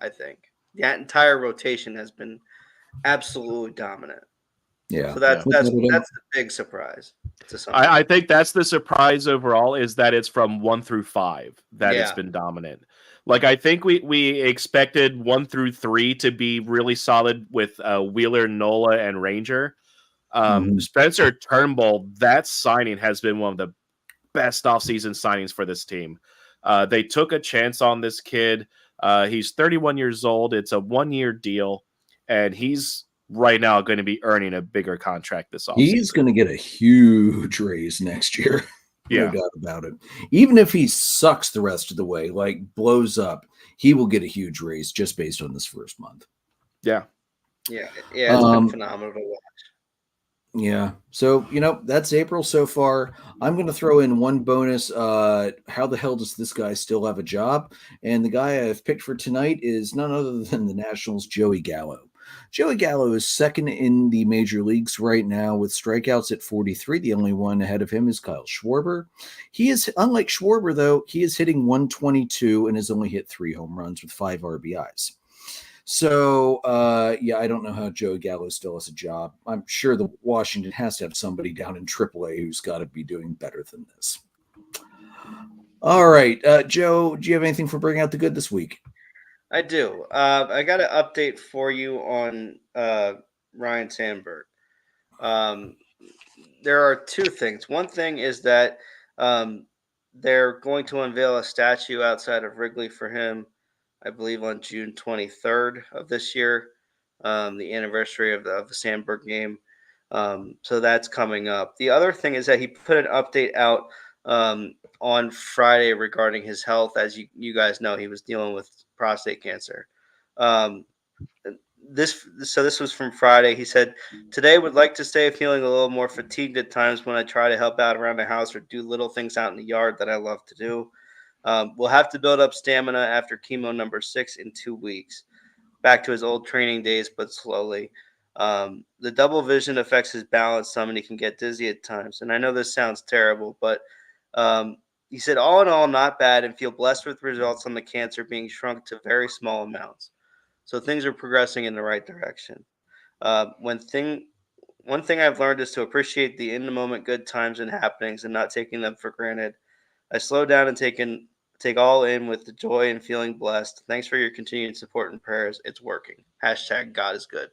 I think that entire rotation has been absolutely dominant. Yeah. So that's the big surprise. I think that's the surprise overall, is that it's from 1 through 5 that it's been dominant. Like, I think we expected 1 through 3 to be really solid with Wheeler, Nola, and Ranger. Spencer Turnbull, that signing has been one of the best offseason signings for this team. They took a chance on this kid. He's 31 years old. It's a 1-year deal, and he's right now going to be earning a bigger contract this offseason. He's going to get a huge raise next year. No doubt about it. Even if he sucks the rest of the way, like blows up, he will get a huge raise just based on this first month. Yeah. It's been phenomenal to watch. Yeah. So, that's April so far. I'm going to throw in one bonus. How the hell does this guy still have a job? And the guy I've picked for tonight is none other than the Nationals' Joey Gallo. Joey Gallo is second in the major leagues right now with strikeouts at 43. The only one ahead of him is Kyle Schwarber. He is, unlike Schwarber, though, he is hitting 122 and has only hit 3 home runs with 5 RBIs. So, I don't know how Joey Gallo still has a job. I'm sure the Washington has to have somebody down in AAA who's got to be doing better than this. All right, Joe, do you have anything for Bring Out the Good this week? I do. I got an update for you on Ryan Sandberg. There are 2 things. One thing is that they're going to unveil a statue outside of Wrigley for him, I believe on June 23rd of this year, the anniversary of the Sandberg game. So that's coming up. The other thing is that he put an update out on Friday regarding his health. As you guys know, he was dealing with prostate cancer. This was from Friday. He said, "Today would like to say feeling a little more fatigued at times when I try to help out around the house or do little things out in the yard that I love to do. We'll have to build up stamina after chemo number 6 in 2 weeks. Back to his old training days, but slowly. The double vision affects his balance some, and he can get dizzy at times. And I know this sounds terrible, but he said, all in all, not bad, and feel blessed with results on the cancer being shrunk to very small amounts. So things are progressing in the right direction. One thing I've learned is to appreciate the in-the-moment good times and happenings and not taking them for granted. I slow down and take all in with the joy and feeling blessed. Thanks for your continued support and prayers. It's working. # God is good."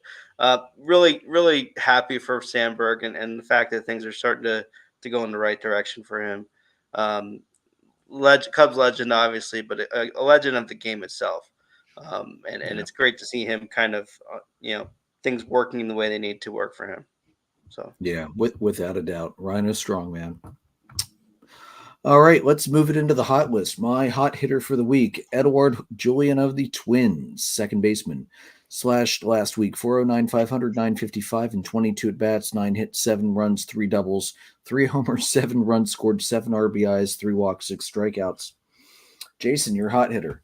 Really, really happy for Sandberg and the fact that things are starting to go in the right direction for him. Cubs legend, obviously, but a legend of the game itself. And it's great to see him kind of, things working the way they need to work for him. So yeah, without a doubt, Rhino strong, man. All right, let's move it into the hot list. My hot hitter for the week, Edouard Julien of the Twins, second baseman. Slashed last week, 409, 500, 955, and 22 at-bats, 9 hits, 7 runs, 3 doubles, 3 homers, 7 runs scored, 7 RBIs, 3 walks, 6 strikeouts. Jason, your hot hitter.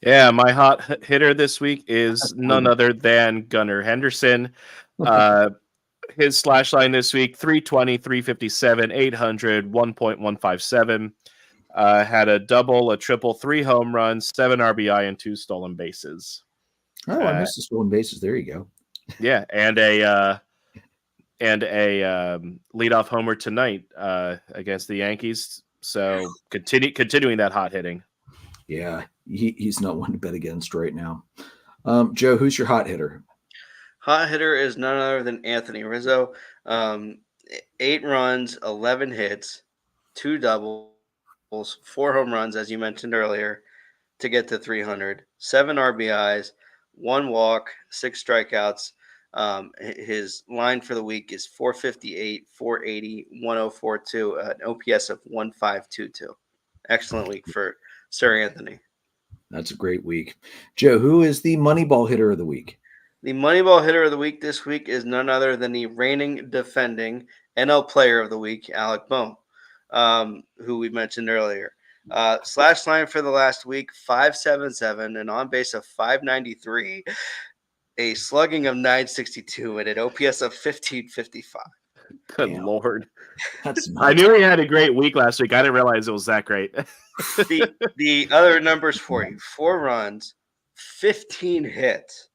Yeah, my hot hitter this week is none other than Gunnar Henderson. His slash line this week, 320, 357, 800, 1.157. Had a double, a triple, 3 home runs, 7 RBI, and 2 stolen bases. Oh, I missed the stolen bases. There you go. Yeah, and a leadoff homer tonight against the Yankees. So continuing that hot hitting. Yeah, he's not one to bet against right now. Joe, who's your hot hitter? Hot hitter is none other than Anthony Rizzo. 8 runs, 11 hits, 2 doubles, 4 home runs, as you mentioned earlier, to get to 300, 7 RBIs, 1 walk, 6 strikeouts. His line for the week is 458, 480, 1042, an OPS of 1522. Excellent week for Sir Anthony. That's a great week. Joe, who is the Moneyball hitter of the week? The Moneyball hitter of the week this week is none other than the reigning defending NL player of the week, Alec Bohm, who we mentioned earlier. Slash line for the last week, 577, an on base of 593, a slugging of 962, and an OPS of 1555. Good Lord. That's nuts. I knew he had a great week last week. I didn't realize it was that great. the other numbers for you: 4 runs, 15 hits,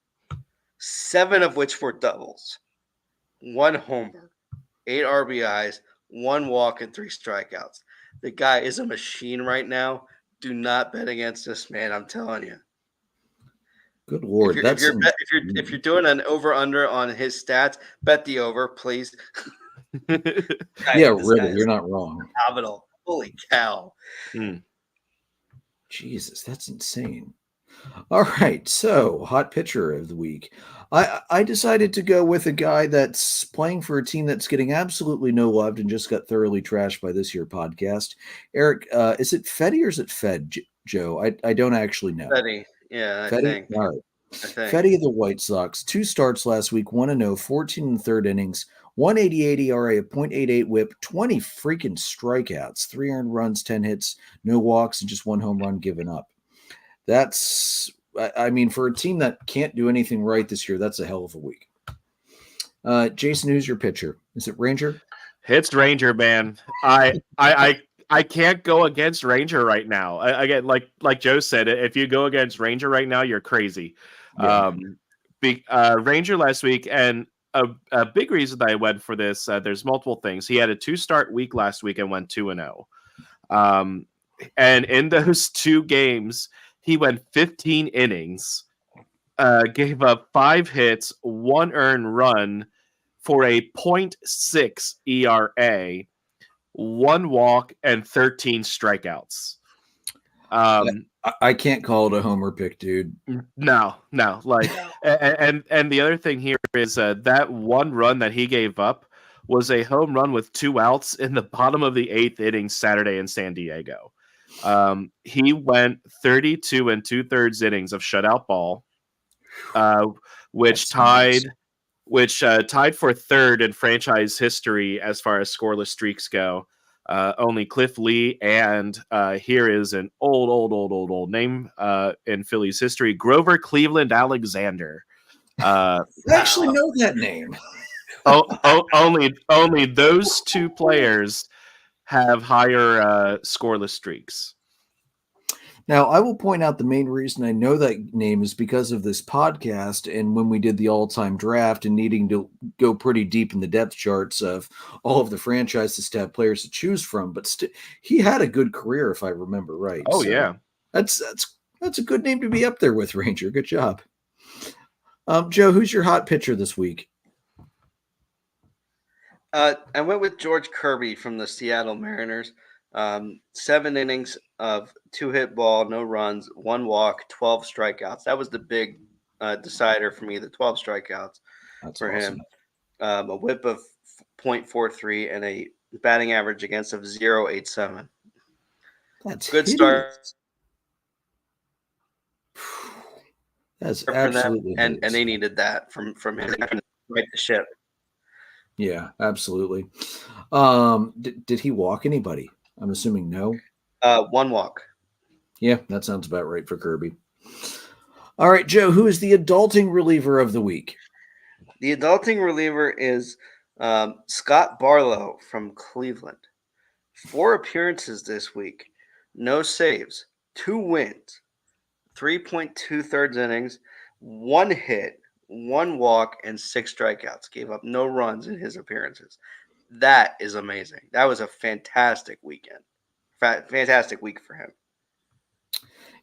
7 of which were doubles, 1 homer, 8 RBIs, 1 walk, and 3 strikeouts. The guy is a machine right now. Do not bet against this man. I'm telling you. Good Lord, if you're doing an over under on his stats, bet the over, please. Yeah, really, you're not wrong. Phenomenal. Holy cow. Jesus, that's insane. All right, so hot pitcher of the week. I decided to go with a guy that's playing for a team that's getting absolutely no love and just got thoroughly trashed by this year podcast. Eric, is it Feddy or is it Fed, Joe? I don't actually know. Feddy, yeah, Feddy? I think. All right. I think. Feddy of the White Sox, 2 starts last week, 1-0, 14 in the third innings, 188 ERA, a .88 whip, 20 freaking strikeouts, 3 earned runs, 10 hits, no walks, and just 1 home run given up. That's, I mean, for a team that can't do anything right this year, that's a hell of a week. Jason, who's your pitcher? Is it Ranger? It's Ranger, man. I can't go against Ranger right now. Again, like Joe said, if you go against Ranger right now, you're crazy. Yeah. Ranger last week, and a big reason that I went for this, there's multiple things. He had a 2-start week last week and went 2-0. And in those 2 games, he went 15 innings, gave up 5 hits, 1 earned run for a .6 ERA, 1 walk, and 13 strikeouts. I can't call it a homer pick, dude. No. Like, and the other thing here is that 1 run that he gave up was a home run with 2 outs in the bottom of the 8th inning Saturday in San Diego. He went 32 2/3 innings of shutout ball, which tied for 3rd in franchise history as far as scoreless streaks go. Only Cliff Lee and here is an old name in Phillies history, Grover Cleveland Alexander. I actually know that name. Only those 2 players have higher scoreless streaks. Now, I will point out the main reason I know that name is because of this podcast and when we did the all-time draft and needing to go pretty deep in the depth charts of all of the franchises to have players to choose from. But he had a good career, if I remember right. Oh, so yeah. That's a good name to be up there with, Ranger. Good job. Joe, who's your hot pitcher this week? I went with George Kirby from the Seattle Mariners. 7 innings of 2 hit ball, no runs, 1 walk, 12 strikeouts. That was the big decider for me, the 12 strikeouts. That's for awesome. Him. A whip of .43 and a batting average against of 0.87. That's good start. That's absolutely and they needed that from him to right the ship. Yeah, absolutely. Did he walk anybody? I'm assuming no. 1 walk. Yeah, that sounds about right for Kirby. All right, Joe, who is the adulting reliever of the week? The adulting reliever is Scott Barlow from Cleveland. 4 appearances this week, no saves, 2 wins, 3.2 innings, 1 hit, 1 walk, and 6 strikeouts. Gave up no runs in his appearances. That is amazing. That was a fantastic weekend. Fantastic week for him.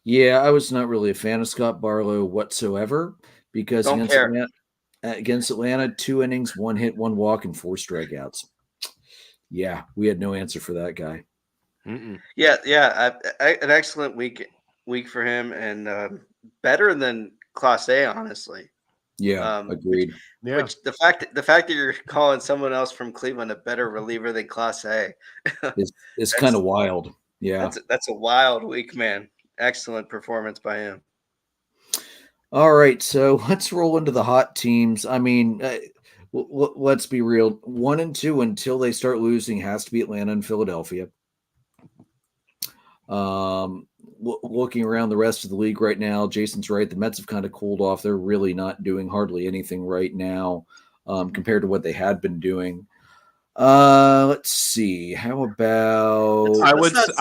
Yeah, I was not really a fan of Scott Barlow whatsoever because Don't care. Against Atlanta, 2 innings, 1 hit, 1 walk, and 4 strikeouts. Yeah, we had no answer for that guy. Yeah. An excellent week for him, and better than Class A, honestly. Yeah, agreed. Which the fact that you're calling someone else from Cleveland a better reliever than Class A is kind of wild. Yeah, that's a wild week, man. Excellent performance by him. All right, so let's roll into the hot teams. I mean, let's be real. 1 and 2 until they start losing has to be Atlanta and Philadelphia. Looking around the rest of the league right now, Jason's right. The Mets have kind of cooled off. They're really not doing hardly anything right now compared to what they had been doing. Let's see. How about? I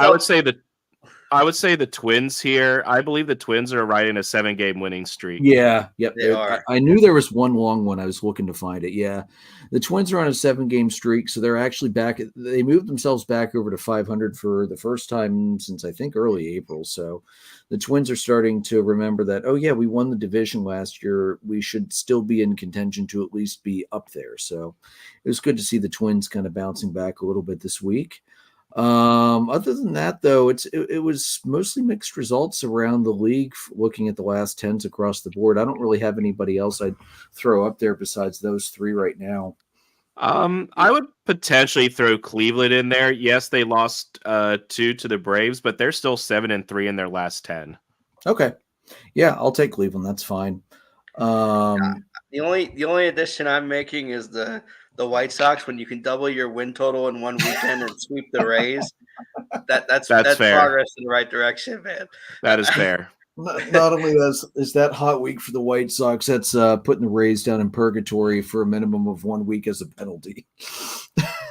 would say the Twins here. I believe the Twins are riding a 7-game winning streak. Yeah, yep. They are. I knew there was one long one. I was looking to find it. Yeah, the Twins are on a 7-game streak, so they're actually back. They moved themselves back over to 500 for the first time since I think early April. So the Twins are starting to remember that. Oh yeah, we won the division last year. We should still be in contention to at least be up there. So it was good to see the Twins kind of bouncing back a little bit this week. Other than that, though, it was mostly mixed results around the league. Looking at the last 10s across the board, I don't really have anybody else I'd throw up there besides those 3 right now. I would potentially throw Cleveland in there. Yes, they lost 2 to the Braves, but they're still 7-3 in their last 10. Okay, yeah, I'll take Cleveland. That's fine. The only addition I'm making is the White Sox, when you can double your win total in one weekend and sweep the Rays. That's fair. Progress in the right direction, man. That is fair. Not only is that hot week for the White Sox, that's putting the Rays down in purgatory for a minimum of 1 week as a penalty.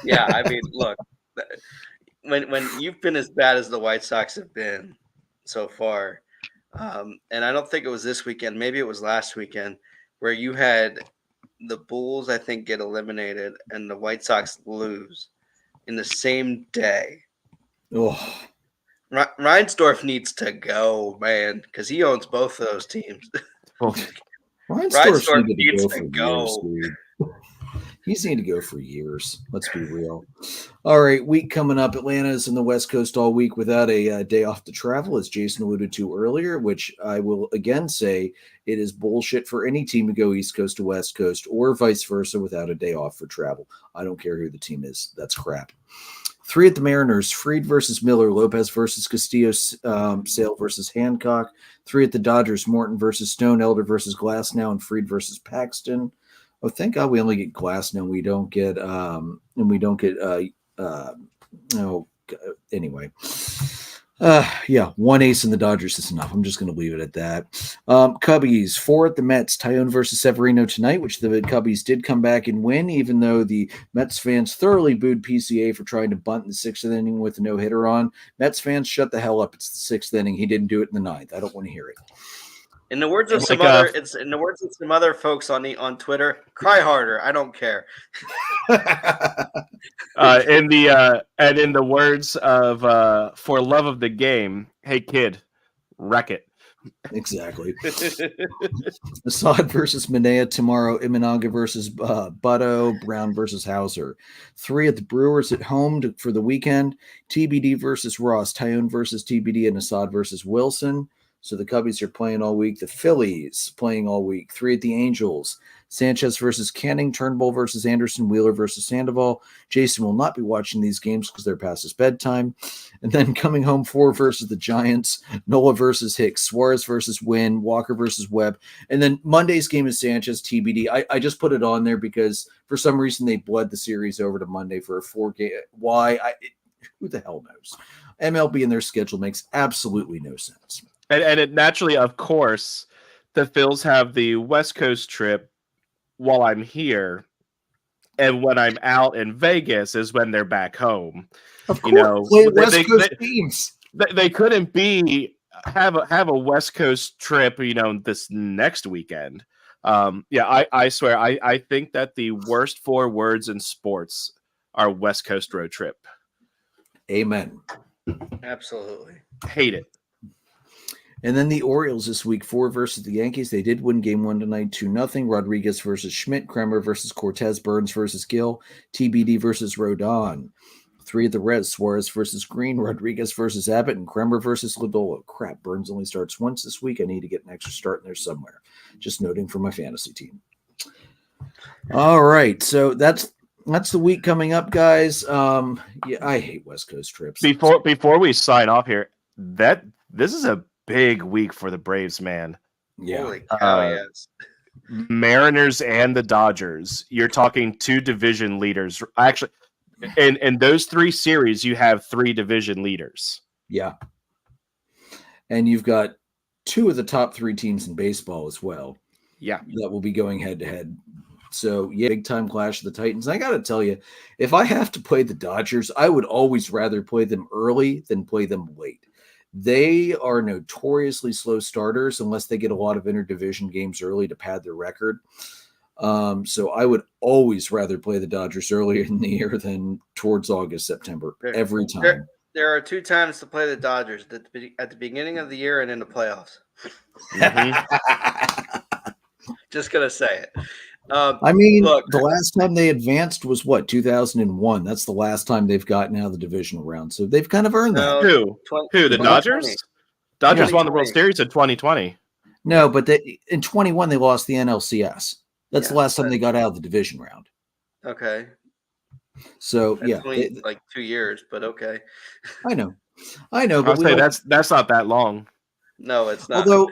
Yeah, I mean, look, when you've been as bad as the White Sox have been so far, and I don't think it was this weekend, maybe it was last weekend, where you had the Bulls, I think, get eliminated and the White Sox lose in the same day. Oh, Reinsdorf needs to go, man, because he owns both of those teams. Reinsdorf needs to go. Years, he's needed to go for years. Let's be real. All right, week coming up. Atlanta's in the West Coast all week without a day off to travel, as Jason alluded to earlier, which I will again say it is bullshit for any team to go East Coast to West Coast or vice versa without a day off for travel. I don't care who the team is. That's crap. 3 at the Mariners, Fried versus Miller, Lopez versus Castillo, Sale versus Hancock. 3 at the Dodgers, Morton versus Stone, Elder versus Glasnow, and Fried versus Paxton. Oh, thank God we only get Glasnow. We don't get anyway. Yeah, 1 ace in the Dodgers is enough. I'm just going to leave it at that. Cubbies, 4 at the Mets, Tyone versus Severino tonight, which the Cubbies did come back and win, even though the Mets fans thoroughly booed PCA for trying to bunt in the 6th inning with a no-hitter on. Mets fans, shut the hell up. It's the 6th inning. He didn't do it in the 9th. I don't want to hear it. In the words of some other folks on Twitter, cry harder. I don't care. In the words of For Love of the Game, hey kid, wreck it. Exactly. Assad versus Minea tomorrow. Imanaga versus Butto. Brown versus Hauser. 3 at the Brewers at home for the weekend. TBD versus Ross. Tyone versus TBD and Assad versus Wilson. So the Cubbies are playing all week. The Phillies playing all week. 3 at the Angels. Sanchez versus Canning. Turnbull versus Anderson. Wheeler versus Sandoval. Jason will not be watching these games because they're past his bedtime. And then coming home, 4 versus the Giants. Nola versus Hicks. Suarez versus Wynn. Walker versus Webb. And then Monday's game is Sanchez TBD. I just put it on there because for some reason they bled the series over to Monday for a 4-game. Why? Who the hell knows? MLB in their schedule makes absolutely no sense. And it naturally, of course, the Phils have the West Coast trip while I'm here. And when I'm out in Vegas is when they're back home. Of course, West Coast teams. They couldn't be have a West Coast trip, this next weekend. I swear, I think that the worst 4 words in sports are West Coast road trip. Amen. Absolutely. Hate it. And then the Orioles this week, 4 versus the Yankees. They did win game 1 tonight, 2-0. Rodriguez versus Schmidt, Kremer versus Cortez, Burns versus Gill, TBD versus Rodon. 3 of the Reds, Suarez versus Green, Rodriguez versus Abbott, and Kremer versus Lodolo. Crap, Burns only starts once this week. I need to get an extra start in there somewhere. Just noting for my fantasy team. All right, so that's the week coming up, guys. I hate West Coast trips. Before we sign off here, this is a big week for the Braves, man. Yeah. Holy cow, yes. Mariners and the Dodgers. You're talking 2 division leaders. Actually, in those 3 series, you have 3 division leaders. Yeah. And you've got 2 of the top 3 teams in baseball as well. Yeah. That will be going head to head. So, yeah, big time clash of the Titans. I got to tell you, if I have to play the Dodgers, I would always rather play them early than play them late. They are notoriously slow starters unless they get a lot of interdivision games early to pad their record. So I would always rather play the Dodgers earlier in the year than towards August, September, every time. There are 2 times to play the Dodgers, at the beginning of the year and in the playoffs. Mm-hmm. Just going to say it. I mean, look, the last time they advanced was 2001. That's the last time they've gotten out of the divisional round. So they've kind of earned that. Who? The Dodgers? Dodgers won the World Series in 2020. No, but in 21 they lost the NLCS. That's the last time they got out of the division round. Okay. So that's only like 2 years, but okay. I know. But I'll say that's not that long. No, it's not. Although,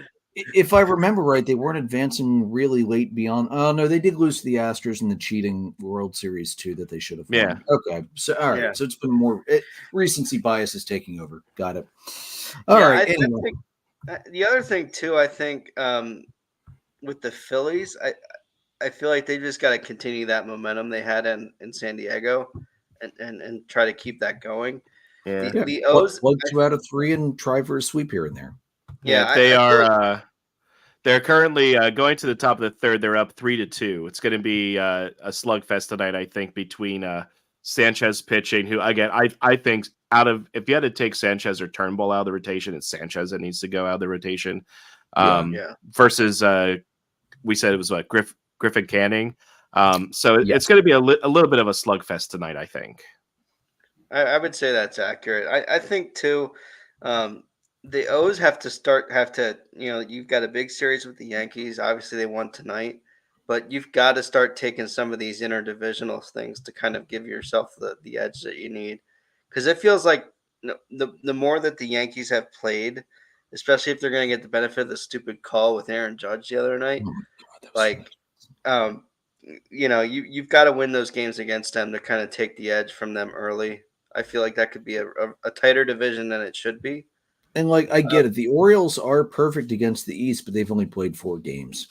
if I remember right, they weren't advancing really late beyond. Oh no, they did lose to the Astros in the cheating World Series too that they should have won. Yeah. Okay. So all right. Yeah. So it's been more recency bias is taking over. Got it. All right. Anyway. The other thing too, I think, with the Phillies, I feel like they just got to continue that momentum they had in San Diego, and try to keep that going. Yeah. The O's plug 2 out of 3 and try for a sweep here and there. Yeah, they're currently going to the top of the 3rd. They're up 3-2. It's going to be a slugfest tonight, I think, between Sanchez pitching, who again I think if you had to take Sanchez or Turnbull out of the rotation, it's Sanchez that needs to go out of the rotation. Versus we said it was Griffin Canning. So it's going to be a little bit of a slugfest tonight, I think. I would say that's accurate. I think too. The O's have to, you've got a big series with the Yankees. Obviously, they won tonight, but you've got to start taking some of these interdivisional things to kind of give yourself the edge that you need. Because it feels like the more that the Yankees have played, especially if they're going to get the benefit of the stupid call with Aaron Judge the other night, you've got to win those games against them to kind of take the edge from them early. I feel like that could be a tighter division than it should be. And I get it. The Orioles are perfect against the East, but they've only played 4 games.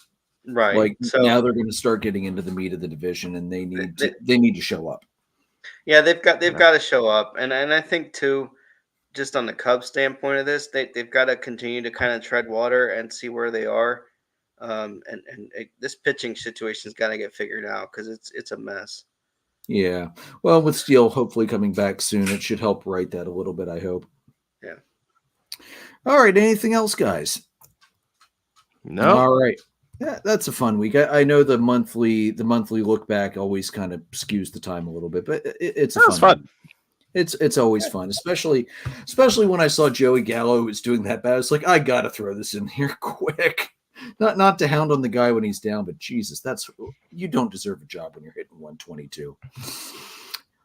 Right. So now they're going to start getting into the meat of the division, and they need to show up. Yeah, they've got to show up, and I think too, just on the Cubs standpoint of this, they've got to continue to kind of tread water and see where they are. This pitching situation's got to get figured out because it's a mess. Yeah. Well, with Steele hopefully coming back soon, it should help right that a little bit, I hope. Yeah. All right. Anything else, guys? No. All right. Yeah, that's a fun week. I know the monthly look back always kind of skews the time a little bit, but it's fun. It's always fun, especially when I saw Joey Gallo was doing that bad. I was like, I gotta throw this in here quick. Not to hound on the guy when he's down, but Jesus, you don't deserve a job when you're hitting 122.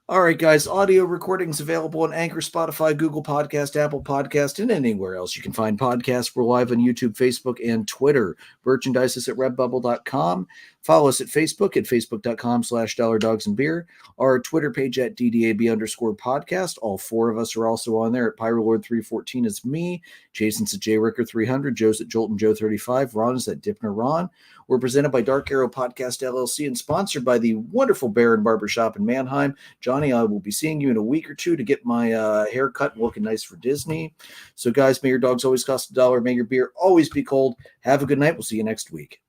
All right, guys, audio recordings available on Anchor, Spotify, Google Podcast, Apple Podcast, and anywhere else you can find podcasts. We're live on YouTube, Facebook, and Twitter. Merchandise is at redbubble.com. Follow us at facebook.com/$dogsandbeer, our Twitter page at @DDAB_podcast. All four of us are also on there. At PyroLord314 is me. Jason's at JRicker300. Joe's at Jolton Joe 35. Ron is at Dipner Ron. We're presented by Dark Arrow Podcast LLC and sponsored by the wonderful Baron Barbershop in Mannheim. Johnny, I will be seeing you in a week or two to get my hair cut and looking nice for Disney. So, guys, may your dogs always cost $1. May your beer always be cold. Have a good night. We'll see you next week.